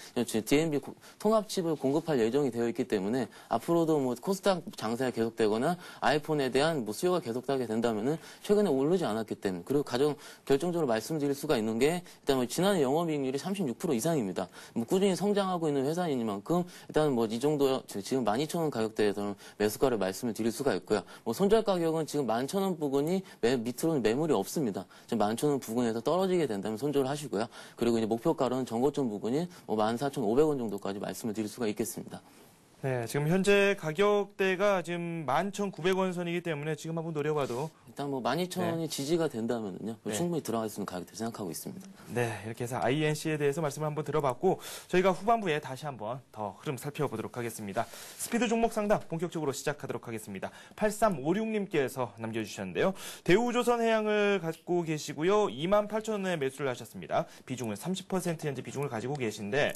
DNB 통합칩을 공급할 예정이 되어 있기 때문에 앞으로도 코스닥 장세가 계속되거나 아이폰에 대한 수요가 계속되게 된다면은 최근에 오르지 않았기 때문에 그리고 가장 결정적으로 말씀드릴 수가 있는 게 일단 지난해 영업이익률이 36% 이상입니다. 꾸준히 성장하고 있는 회사이니만큼 일단 이 정도 지금 12,000원 가격대에서는 매수가를 말씀을 드릴 수가 있고요. 손절 가격은 지금 11,000원 부근이 밑으로는 매물이 없습니다. 지금 11,000원 부근에서 떨어지게 된다면 손절을 하시고요. 그리고 이제 목표가로는 전고점 부근이 14,500원 정도까지 말씀을 드릴 수가 있겠습니다. 네, 지금 현재 가격대가 지금 11,900원 선이기 때문에 지금 한번 노려봐도 일단 12,000원이 지지가 된다면요. 충분히 들어갈 수 있는 가격대 생각하고 있습니다. 네, 이렇게 해서 INC에 대해서 말씀을 한번 들어봤고 저희가 후반부에 다시 한번 더 흐름 살펴보도록 하겠습니다. 스피드 종목 상담 본격적으로 시작하도록 하겠습니다. 8356님께서 남겨주셨는데요. 대우조선해양을 갖고 계시고요. 28,000원에 매수를 하셨습니다. 비중은 30% 현재 비중을 가지고 계신데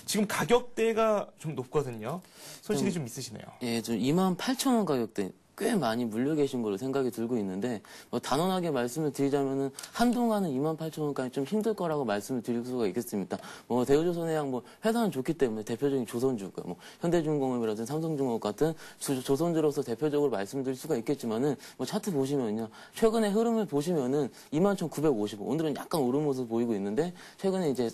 지금 가격대가 좀 높거든요. 손실이 좀 있으시네요. 예, 좀 28,000원 가격대 꽤 많이 물려 계신 걸로 생각이 들고 있는데 단언하게 말씀을 드리자면은 한동안은 28,000원까지 좀 힘들 거라고 말씀을 드릴 수가 있겠습니다. 대우조선해양 회사는 좋기 때문에 대표적인 조선주가 현대중공업이라든지 삼성중공업 같은 조선주로서 대표적으로 말씀드릴 수가 있겠지만은 차트 보시면요. 최근의 흐름을 보시면은 21,950원 오늘은 약간 오른 모습 보이고 있는데 최근에 이제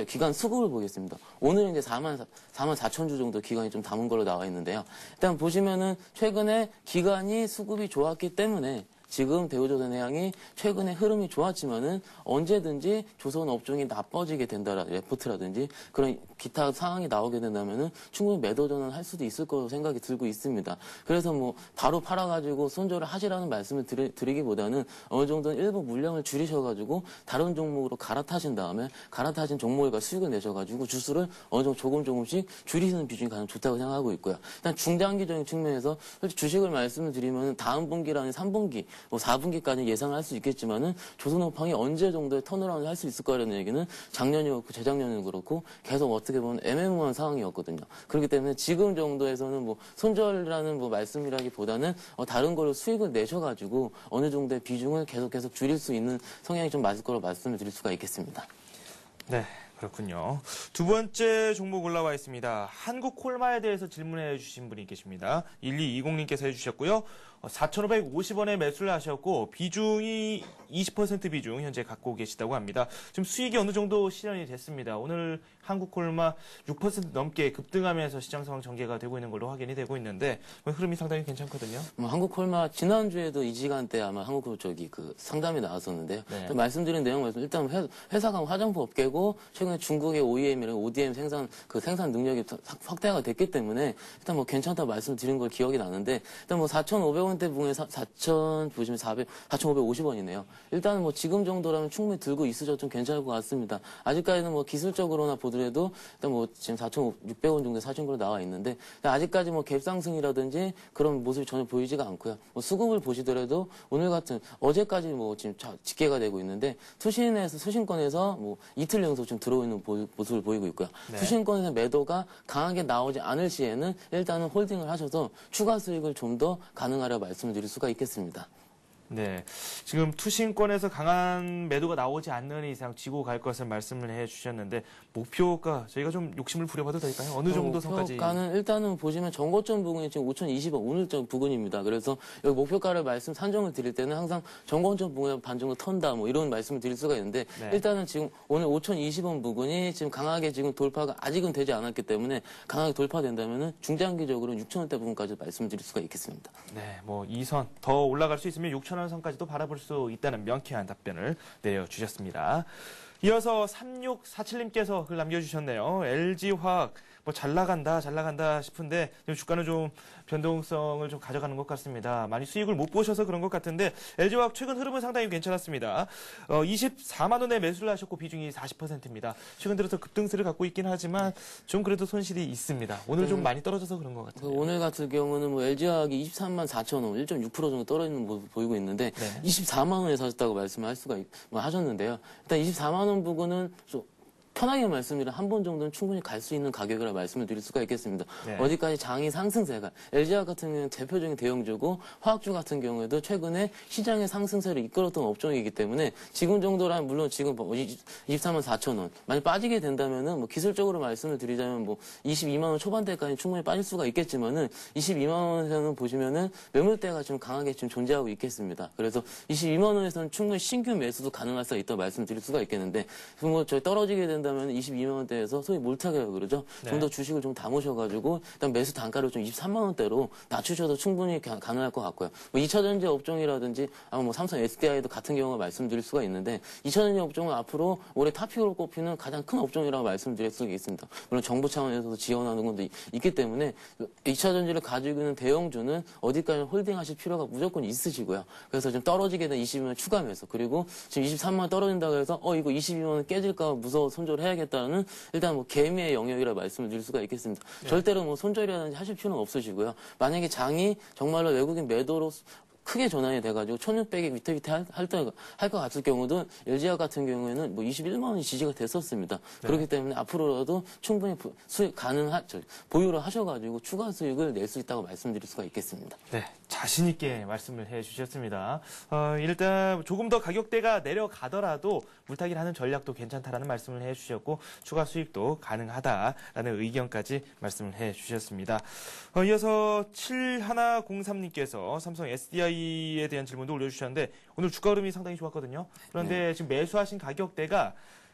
기간 수급을 보겠습니다. 오늘은 이제 44,000주 정도 기간이 좀 담은 걸로 나와 있는데요. 일단 보시면은 최근에 기간이 수급이 좋았기 때문에 지금 대우조선해양이 최근에 흐름이 좋았지만은 언제든지 조선 업종이 나빠지게 된다라든지 레포트라든지 그런 기타 상황이 나오게 된다면은 충분히 매도 전환할 수도 있을 거로 생각이 들고 있습니다. 그래서 바로 팔아가지고 손절을 하시라는 말씀을 드리기보다는 어느 정도는 일부 물량을 줄이셔가지고 다른 종목으로 갈아타신 다음에 갈아타신 종목에 수익을 내셔가지고 주수를 어느 정도 조금씩 줄이시는 비중이 가장 좋다고 생각하고 있고요. 일단 중장기적인 측면에서 솔직히 주식을 말씀을 드리면 다음 분기라는 3분기 뭐 4분기까지 예상할 수 있겠지만은 조선업황이 언제 정도의 턴어라운드 할 수 있을 거라는 얘기는 작년이었고 재작년이 그렇고 계속 어떻게 보면 애매모호한 상황이었거든요. 그렇기 때문에 지금 정도에서는 뭐 손절이라는 뭐 말씀이라기보다는 다른 걸로 수익을 내셔가지고 어느 정도의 비중을 계속 줄일 수 있는 성향이 좀 맞을 거로 말씀을 드릴 수가 있겠습니다. 네. 그렇군요. 두 번째 종목 올라와 있습니다. 한국콜마에 대해서 질문해 주신 분이 계십니다. 1220님께서 해주셨고요. 4,550원에 매수를 하셨고 비중이 20% 비중 현재 갖고 계시다고 합니다. 지금 수익이 어느 정도 실현이 됐습니다. 오늘 한국콜마 6% 넘게 급등하면서 시장 상황 전개가 되고 있는 걸로 확인이 되고 있는데 흐름이 상당히 괜찮거든요. 한국콜마 지난주에도 이 시간대 아마 한국콜 그 상담이 나왔었는데요. 네. 말씀드린 내용 말씀 일단 회사가 화장품 업계고 최근에 중국의 OEM이랑 ODM 생산 능력이 확대가 됐기 때문에 일단 뭐 괜찮다 말씀드린 걸 기억이 나는데 일단 뭐 4,500원대 부분에 4,550원이네요. 일단은 뭐 지금 정도라면 충분히 들고 있으셔도 좀 괜찮을 것 같습니다. 아직까지는 뭐 기술적으로나 보더라도 일단 뭐 지금 4,600원 정도 사신 걸로 나와 있는데 아직까지 뭐 갭상승이라든지 그런 모습이 전혀 보이지가 않고요. 뭐 수급을 보시더라도 오늘 같은 어제까지 뭐 지금 집계가 되고 있는데 투신권에서 뭐 이틀 연속 좀 들어오는 모습을 보이고 있고요. 네. 투신권에서 매도가 강하게 나오지 않을 시에는 일단은 홀딩을 하셔서 추가 수익을 좀 더 가능하려 말씀을 드릴 수가 있겠습니다. 네, 지금 투신권에서 강한 매도가 나오지 않는 이상 지고 갈 것을 말씀을 해주셨는데 목표가 저희가 좀 욕심을 부려봐도 될까요? 어느 정도 선까지? 목표가는 일단은 보시면 정고점 부근이 지금 5,020원 오늘 점 부근입니다. 그래서 여기 목표가를 산정을 드릴 때는 항상 정고점 부근에 반 정도 턴다 뭐 이런 말씀을 드릴 수가 있는데 네. 일단은 지금 오늘 5,020원 부근이 지금 강하게 지금 돌파가 아직은 되지 않았기 때문에 강하게 돌파된다면은 중장기적으로 6,000원대 부분까지 말씀드릴 수가 있겠습니다. 네, 뭐 2선 더 올라갈 수 있으면 6,000원 선까지도 바라볼 수 있다는 명쾌한 답변을 내려주셨습니다. 이어서 3647님께서 글 남겨주셨네요. LG화학 뭐 잘 나간다 싶은데 주가는 좀 변동성을 좀 가져가는 것 같습니다. 많이 수익을 못 보셔서 그런 것 같은데 LG화학 최근 흐름은 상당히 괜찮았습니다. 24만 원에 매수를 하셨고 비중이 40%입니다. 최근 들어서 급등세를 갖고 있긴 하지만 좀 그래도 손실이 있습니다. 오늘 좀 많이 떨어져서 그런 것 같아요. 오늘 같은 경우는 뭐 LG화학이 23만 4천 원, 1.6% 정도 떨어지는 모습 보이고 있는데 네. 24만 원에 사셨다고 말씀을 하셨는데요. 일단 24만 원 부분은 좀 편하게 말씀드리면 한 번 정도는 충분히 갈 수 있는 가격이라 말씀을 드릴 수가 있겠습니다. 네. 어디까지 장이 상승세가 LG화학 같은 경우는 대표적인 대형주고 화학주 같은 경우에도 최근에 시장의 상승세를 이끌었던 업종이기 때문에 지금 정도라면 물론 지금 24만 4천 원 많이 빠지게 된다면은 뭐 기술적으로 말씀을 드리자면 뭐 22만 원 초반대까지 충분히 빠질 수가 있겠지만은 22만 원에서는 보시면은 매물대가 좀 강하게 지금 존재하고 있겠습니다. 그래서 22만 원에서는 충분히 신규 매수도 가능할 수 있다고 말씀드릴 수가 있겠는데 뭐 저희 떨어지게 된다면 22만 원대에서 소위 몰타기라고 그러죠. 네. 좀 더 주식을 좀 담으셔가지고 일단 매수 단가를 좀 23만 원대로 낮추셔도 충분히 가능할 것 같고요. 뭐 2차전지 업종이라든지 아마 뭐 삼성 SDI도 같은 경우가 말씀드릴 수가 있는데 2차전지 업종은 앞으로 올해 탑픽으로 꼽히는 가장 큰 업종이라고 말씀드릴 수가 있습니다. 물론 정부 차원에서도 지원하는 것도 있기 때문에 2차전지를 가지고 있는 대형주는 어디까지 홀딩하실 필요가 무조건 있으시고요. 그래서 좀 떨어지게 된 22만 원 추가 매수 그리고 지금 23만 원 떨어진다고 해서 이거 22만 원 깨질까 무서워 손절해야겠다는 일단 뭐 개미의 영역이라 말씀을 드릴 수가 있겠습니다. 네. 절대로 뭐 손절이라든지 하실 필요는 없으시고요. 만약에 장이 정말로 외국인 매도로 크게 전환이 돼가지고 1,600에 위태위태 할 것 같을 경우도 LG화학 같은 경우에는 뭐 21만 원이 지지가 됐었습니다. 네. 그렇기 때문에 앞으로라도 충분히 수익 보유를 하셔가지고 추가 수익을 낼 수 있다고 말씀드릴 수가 있겠습니다. 네, 자신 있게 말씀을 해주셨습니다. 일단 조금 더 가격대가 내려가더라도 물타기를 하는 전략도 괜찮다라는 말씀을 해주셨고 추가 수익도 가능하다라는 의견까지 말씀을 해주셨습니다. 이어서 7103님께서 삼성 SDI에 대한 질문도 올려주셨는데 오늘 주가 흐름이 상당히 좋았거든요. 그런데 지금 매수하신 가격대가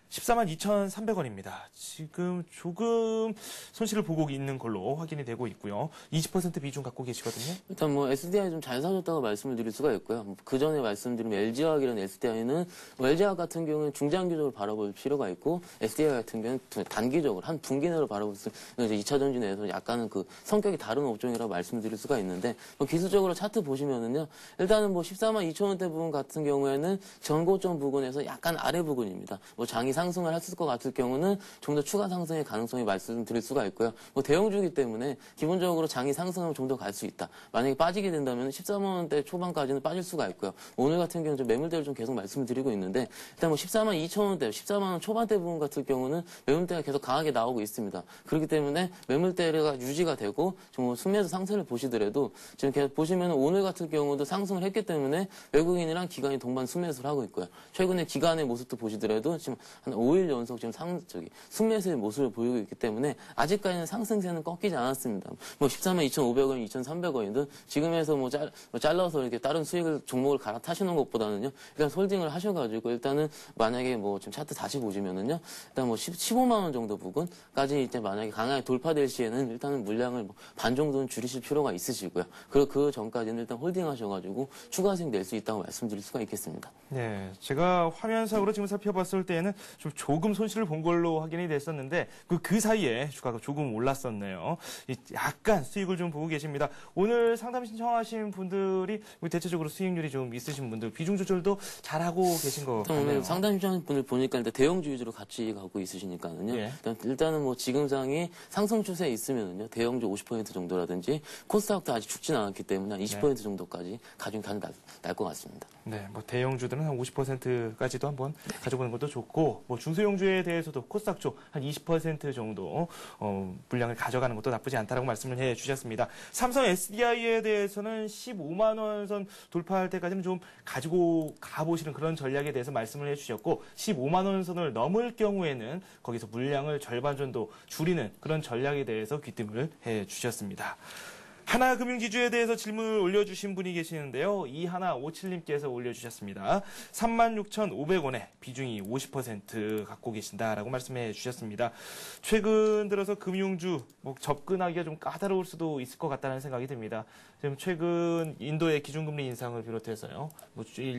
14만 2,300원입니다. 지금 조금 손실을 보고 있는 걸로 확인이 되고 있고요. 20% 비중 갖고 계시거든요. 일단 뭐 SDI 좀 잘 사셨다고 말씀을 드릴 수가 있고요. 그 전에 말씀드리면 LG화학이라는 SDI는 LG화학 같은 경우는 중장기적으로 바라볼 필요가 있고 SDI 같은 경우는 단기적으로 한 분기 내로 바라볼 수 있는 2차 전지 내에서 약간은 그 성격이 다른 업종이라고 말씀드릴 수가 있는데 뭐 기술적으로 차트 보시면은요. 일단은 뭐 14만 2천 원대 부분 같은 경우에는 전고점 부근에서 약간 아래 부근입니다. 뭐 장이 상승을 했을 것 같을 경우는 좀 더 추가 상승의 가능성이 말씀드릴 수가 있고요. 뭐 대형주기 때문에 기본적으로 장이 상승하면 좀 더 갈 수 있다. 만약에 빠지게 된다면 14만 원대 초반까지는 빠질 수가 있고요. 오늘 같은 경우는 좀 매물대를 좀 계속 말씀을 드리고 있는데 일단 뭐 14만 2천 원대, 14만 원 초반대 부분 같은 경우는 매물대가 계속 강하게 나오고 있습니다. 그렇기 때문에 매물대가 유지가 되고 좀 순매수 상승을 보시더라도 지금 계속 보시면 오늘 같은 경우도 상승을 했기 때문에 외국인이랑 기관이 동반 순매수를 하고 있고요. 최근에 기관의 모습도 보시더라도 지금 한 5일 연속 지금 순매수의 모습을 보이고 있기 때문에 아직까지는 상승세는 꺾이지 않았습니다. 뭐 14만 2,500원, 2,300원이든 지금에서 뭐 잘라서 이렇게 다른 수익을 종목을 갈아타시는 것보다는요. 일단 홀딩을 하셔가지고 일단은 만약에 뭐 지금 차트 다시 보시면은요. 일단 뭐 15만 원 정도 부근까지 이제 만약에 강하게 돌파될 시에는 일단은 물량을 뭐 반 정도는 줄이실 필요가 있으시고요. 그리고 그 전까지는 일단 홀딩 하셔가지고 추가 수익 낼 수 있다고 말씀드릴 수가 있겠습니다. 네, 제가 화면상으로 지금 살펴봤을 때는 좀 조금 손실을 본 걸로 확인이 됐었는데 그 사이에 주가가 조금 올랐었네요. 약간 수익을 좀 보고 계십니다. 오늘 상담 신청하신 분들이 대체적으로 수익률이 좀 있으신 분들 비중 조절도 잘하고 계신 것 같네요. 오늘 상담 신청하신 분들 보니까 일단 대형주 위주로 같이 가고 있으시니까는요. 예. 일단은 뭐 지금상이 상승 추세에 있으면은요. 대형주 50% 정도라든지 코스닥도 아직 죽진 않았기 때문에 한 20% 정도까지 가중이 날 것 같습니다. 네, 뭐 대형주들은 한 50%까지도 한번 가져보는 것도 좋고, 뭐 중소형주에 대해서도 코스닥 쪽 한 20% 정도 물량을 가져가는 것도 나쁘지 않다라고 말씀을 해주셨습니다. 삼성 SDI에 대해서는 15만 원 선 돌파할 때까지는 좀 가지고 가보시는 그런 전략에 대해서 말씀을 해주셨고, 15만 원 선을 넘을 경우에는 거기서 물량을 절반 정도 줄이는 그런 전략에 대해서 귀뜸을 해주셨습니다. 하나금융지주에 대해서 질문을 올려주신 분이 계시는데요. 이하나57님께서 올려주셨습니다. 36,500원에 비중이 50% 갖고 계신다라고 말씀해 주셨습니다. 최근 들어서 금융주 접근하기가 좀 까다로울 수도 있을 것 같다는 생각이 듭니다. 지금 최근 인도의 기준금리 인상을 비롯해서요.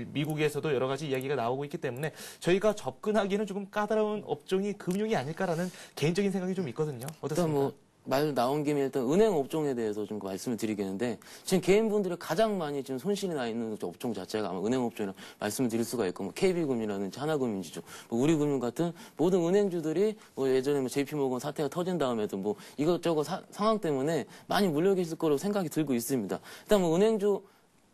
미국에서도 여러 가지 이야기가 나오고 있기 때문에 저희가 접근하기에는 조금 까다로운 업종이 금융이 아닐까라는 개인적인 생각이 좀 있거든요. 어떻습니까? 말 나온 김에 일단 은행 업종에 대해서 좀 말씀을 드리겠는데 지금 개인분들이 가장 많이 지금 손실이 나 있는 업종 자체가 아마 은행 업종이라고 말씀을 드릴 수가 있고 뭐 KB금이라든지 하나금융지주, 뭐 우리금융 같은 모든 은행주들이 뭐 예전에 뭐 JP모건 사태가 터진 다음에도 뭐 이것저것 상황 때문에 많이 물려 계실 거로 생각이 들고 있습니다. 일단 뭐 은행주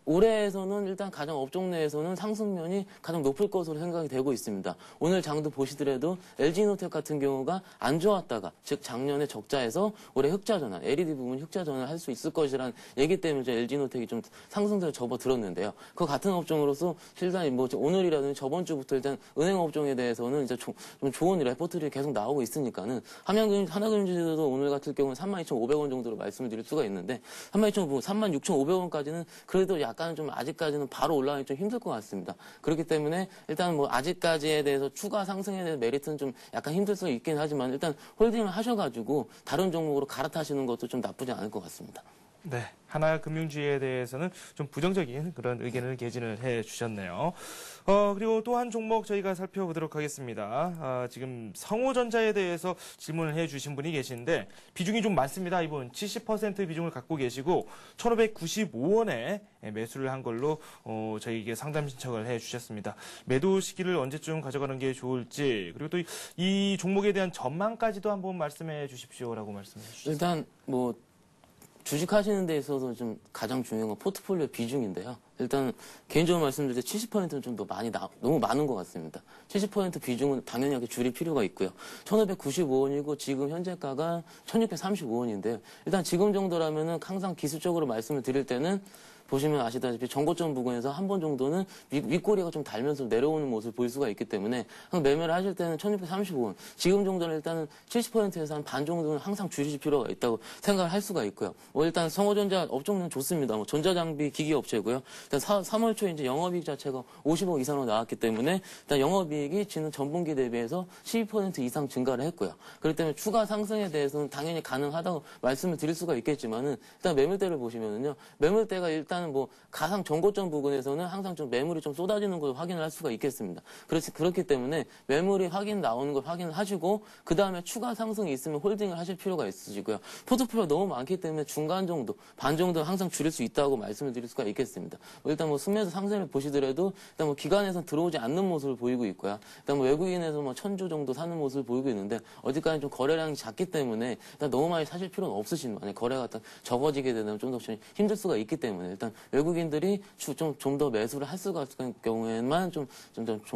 올해에서는 일단 가장 업종 내에서는 상승면이 가장 높을 것으로 생각이 되고 있습니다. 오늘 장도 보시더라도 LG노텍 같은 경우가 안 좋았다가 즉 작년에 적자에서 올해 흑자 전환, LED 부분 흑자 전환을 할 수 있을 것이라는 얘기 때문에 LG노텍이 좀 상승세를 접어들었는데요. 그 같은 업종으로서 실제 뭐 오늘이라든지 저번 주부터 일단 은행 업종에 대해서는 이제 좀 좋은 레포트들이 계속 나오고 있으니까는 하나금융지주도 오늘 같은 경우는 32,500원 정도로 말씀을 드릴 수가 있는데 36,500원까지는 그래도 약간은 좀 아직까지는 바로 올라가기 좀 힘들 것 같습니다. 그렇기 때문에 일단 뭐 아직까지에 대해서 추가 상승에 대한 메리트는 좀 약간 힘들 수 있긴 하지만 일단 홀딩을 하셔가지고 다른 종목으로 갈아타시는 것도 좀 나쁘지 않을 것 같습니다. 네, 하나금융주에 대해서는 좀 부정적인 그런 의견을 개진을 해주셨네요. 그리고 또 한 종목 저희가 살펴보도록 하겠습니다. 지금 성호전자에 대해서 질문을 해주신 분이 계신데 비중이 좀 많습니다. 이분 70% 비중을 갖고 계시고 1,595원에 매수를 한 걸로 저희에게 상담 신청을 해주셨습니다. 매도 시기를 언제쯤 가져가는 게 좋을지 그리고 또 이 종목에 대한 전망까지도 한번 말씀해 주십시오라고 말씀해 주셨습니다. 일단 뭐 주식하시는 데 있어서 좀 가장 중요한 건 포트폴리오 비중인데요. 일단 개인적으로 말씀드릴 때 70%는 좀 더 너무 많은 것 같습니다. 70% 비중은 당연히 이렇게 줄일 필요가 있고요. 1,595원이고 지금 현재가가 1,635원인데요. 일단 지금 정도라면은 항상 기술적으로 말씀을 드릴 때는 보시면 아시다시피 전고점 부근에서 한 번 정도는 윗꼬리가 좀 달면서 내려오는 모습을 볼 수가 있기 때문에 매매를 하실 때는 1,635원. 지금 정도는 일단은 70%에서 한 반 정도는 항상 줄이실 필요가 있다고 생각을 할 수가 있고요. 일단 성호전자 업종은 좋습니다. 뭐 전자장비 기기업체고요. 일단 3월 초에 이제 영업이익 자체가 50억 이상으로 나왔기 때문에 일단 영업이익이 지난 전분기 대비해서 12% 이상 증가를 했고요. 그렇기 때문에 추가 상승에 대해서는 당연히 가능하다고 말씀을 드릴 수가 있겠지만은 일단 매물대를 보시면은요. 매물대가 일단 일단은 뭐 가상 전고점 부근에서는 항상 좀 매물이 좀 쏟아지는 걸 확인을 할 수가 있겠습니다. 그렇기 때문에 매물이 나오는 걸 확인을 하시고 그 다음에 추가 상승이 있으면 홀딩을 하실 필요가 있으시고요. 포트폴리오가 너무 많기 때문에 중간 정도, 반 정도 항상 줄일 수 있다고 말씀을 드릴 수가 있겠습니다. 일단 뭐 순매수 상승을 보시더라도 일단 뭐 기관에서 들어오지 않는 모습을 보이고 있고요. 일단 뭐 외국인에서 뭐 1000주 정도 사는 모습을 보이고 있는데 어디까지 좀 거래량이 작기 때문에 일단 너무 많이 사실 필요는 없으신 만약 거래가 적어지게 되면 좀 더 힘들 수가 있기 때문에 일단 외국인들이 좀 더 매수를 할 수가 있을 경우에만 좀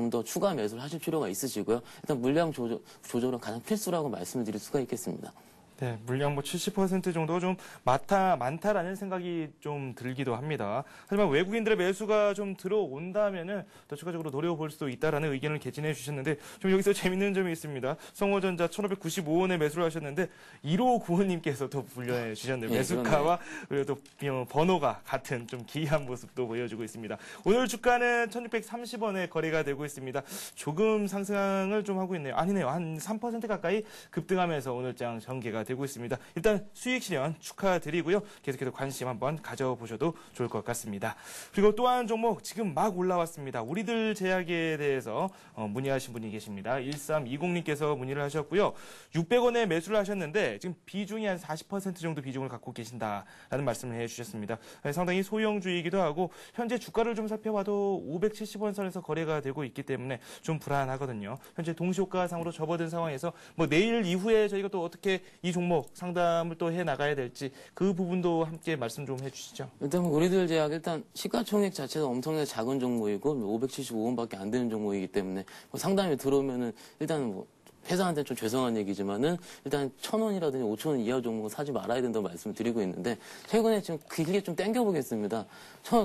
더 추가 매수를 하실 필요가 있으시고요. 일단 물량 조절은 가장 필수라고 말씀을 드릴 수가 있겠습니다. 네, 물량 뭐 70% 정도 좀 많다라는 생각이 좀 들기도 합니다. 하지만 외국인들의 매수가 좀 들어온다면은 더 추가적으로 노려볼 수도 있다라는 의견을 개진해 주셨는데 좀 여기서 재밌는 점이 있습니다. 성호전자 1,595원에 매수를 하셨는데 1595님께서 또 불려해 주셨네요. 매수가와 그리고 또 번호가 같은 좀 기이한 모습도 보여주고 있습니다. 오늘 주가는 1,630원에 거래가 되고 있습니다. 조금 상승을 좀 하고 있네요. 아니네요. 한 3% 가까이 급등하면서 오늘장 전개가 되고 있습니다. 일단 수익 실현 축하드리고요. 계속해서 관심 한번 가져보셔도 좋을 것 같습니다. 그리고 또 한 종목 지금 막 올라왔습니다. 우리들 제약에 대해서 문의하신 분이 계십니다. 1320님께서 문의를 하셨고요. 600원에 매수를 하셨는데 지금 비중이 한 40% 정도 비중을 갖고 계신다라는 말씀을 해주셨습니다. 상당히 소형주이기도 하고 현재 주가를 좀 살펴봐도 570원 선에서 거래가 되고 있기 때문에 좀 불안하거든요. 현재 동시효과상으로 접어든 상황에서 뭐 내일 이후에 저희가 또 어떻게 이 종목 상담을 또 해 나가야 될지 그 부분도 함께 말씀 좀 해주시죠. 일단 우리들 제약 일단 시가총액 자체가 엄청나게 작은 종목이고 575원밖에 안 되는 종목이기 때문에 뭐 상담이 들어오면은 일단은 뭐 회사한테 좀 죄송한 얘기지만은 일단 1,000원이라든지 5,000원 이하 종목은 사지 말아야 된다고 말씀을 드리고 있는데 최근에 지금 길게 좀 땡겨보겠습니다.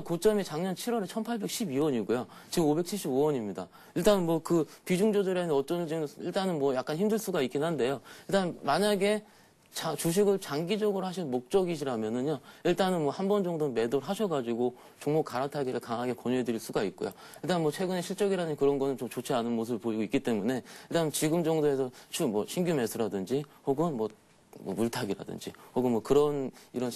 고점이 작년 7월에 1,812원이고요. 지금 575원입니다. 일단 뭐 그 비중 조절에는 어쩐지 일단은 뭐 약간 힘들 수가 있긴 한데요. 일단 만약에 주식을 장기적으로 하실 목적이시라면은요, 일단은 뭐 한 번 정도는 매도를 하셔가지고 종목 갈아타기를 강하게 권유해드릴 수가 있고요. 일단 뭐 최근에 실적이라는 그런 거는 좀 좋지 않은 모습을 보이고 있기 때문에 일단 지금 정도에서 뭐 신규 매수라든지 혹은 뭐 물타기라든지 혹은 뭐 이런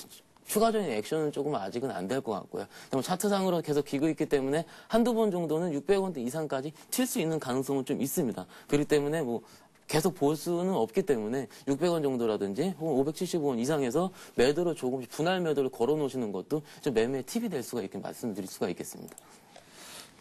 추가적인 액션은 조금 아직은 안 될 것 같고요. 차트상으로 계속 기고 있기 때문에 한두 번 정도는 600원대 이상까지 튈 수 있는 가능성은 좀 있습니다. 그렇기 때문에 뭐 계속 볼 수는 없기 때문에 600원 정도라든지 혹은 575원 이상에서 매도를 조금씩 분할 매도를 걸어 놓으시는 것도 좀 매매의 팁이 될 수가 있게 말씀드릴 수가 있겠습니다.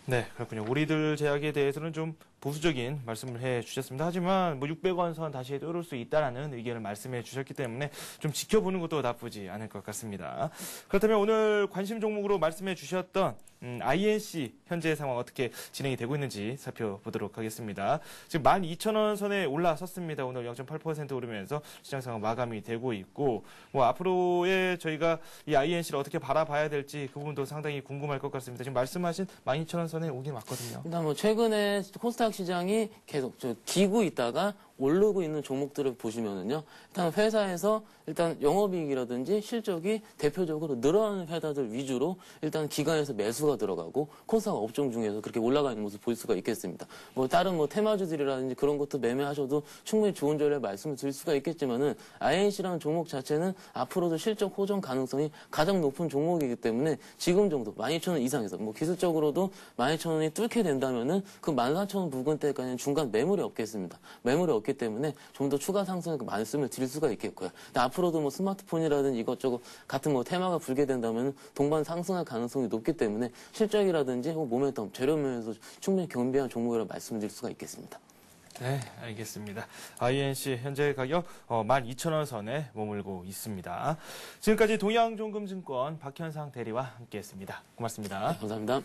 네, 그렇군요. 우리들 제약에 대해서는 좀 보수적인 말씀을 해 주셨습니다. 하지만 뭐 600원 선 다시 뚫을 수 있다라는 의견을 말씀해 주셨기 때문에 좀 지켜보는 것도 나쁘지 않을 것 같습니다. 그렇다면 오늘 관심 종목으로 말씀해 주셨던 INC 현재 상황 어떻게 진행이 되고 있는지 살펴보도록 하겠습니다. 지금 12,000원 선에 올라섰습니다. 오늘 0.8% 오르면서 시장 상황 마감이 되고 있고 뭐 앞으로의 저희가 이 INC를 어떻게 바라봐야 될지 그 부분도 상당히 궁금할 것 같습니다. 지금 말씀하신 12,000원 선에 오긴 왔거든요. 일단 뭐 최근에 코스닥 시장이 계속 기고 있다가 오르고 있는 종목들을 보시면은요. 일단 회사에서 일단 영업이익이라든지 실적이 대표적으로 늘어나는 회사들 위주로 일단 기관에서 매수가 들어가고 코스닥 업종 중에서 그렇게 올라가는 모습 볼 수가 있겠습니다. 뭐 다른 뭐 테마주들이라든지 그런 것도 매매하셔도 충분히 좋은 전략 말씀을 드릴 수가 있겠지만은 INC라는 종목 자체는 앞으로도 실적 호전 가능성이 가장 높은 종목이기 때문에 지금 정도 12,000원 이상에서 뭐 기술적으로도 12,000원이 뚫게 된다면은 그 14,000원 부근대까지는 중간 매물이 없겠습니다. 매물이 없기 때문에 좀 더 추가 상승을 말씀을 드릴 수가 있겠고요. 앞으로도 뭐 스마트폰이라든지 이것저것 같은 뭐 테마가 불게 된다면 동반 상승할 가능성이 높기 때문에 실적이라든지 혹은 모멘텀, 재료면에서 충분히 경비한 종목이라고 말씀드릴 수가 있겠습니다. 네, 알겠습니다. INC 현재 가격 12,000원 선에 머물고 있습니다. 지금까지 동양종금증권 박현상 대리와 함께했습니다. 고맙습니다. 네, 감사합니다.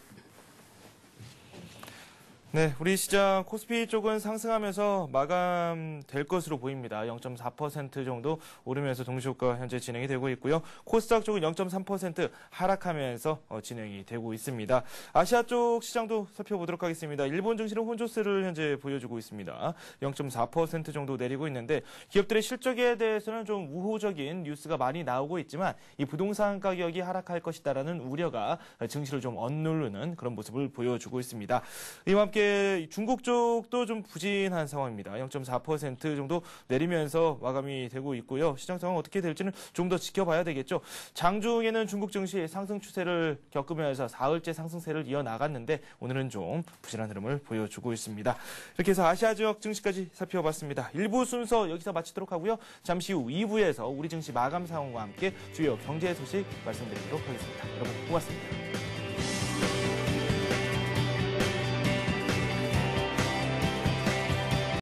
네, 우리 시장 코스피 쪽은 상승하면서 마감될 것으로 보입니다. 0.4% 정도 오르면서 동시효과 현재 진행이 되고 있고요. 코스닥 쪽은 0.3% 하락하면서 진행이 되고 있습니다. 아시아 쪽 시장도 살펴보도록 하겠습니다. 일본 증시는 혼조세를 현재 보여주고 있습니다. 0.4% 정도 내리고 있는데 기업들의 실적에 대해서는 좀 우호적인 뉴스가 많이 나오고 있지만 이 부동산 가격이 하락할 것이다라는 우려가 증시를 좀 억누르는 그런 모습을 보여주고 있습니다. 이와 함께 이렇게 중국 쪽도 좀 부진한 상황입니다. 0.4% 정도 내리면서 마감이 되고 있고요. 시장 상황 어떻게 될지는 좀 더 지켜봐야 되겠죠. 장중에는 중국 증시 상승 추세를 겪으면서 사흘째 상승세를 이어나갔는데 오늘은 좀 부진한 흐름을 보여주고 있습니다. 이렇게 해서 아시아 지역 증시까지 살펴봤습니다. 1부 순서 여기서 마치도록 하고요. 잠시 후 2부에서 우리 증시 마감 상황과 함께 주요 경제 소식 말씀드리도록 하겠습니다. 여러분 고맙습니다.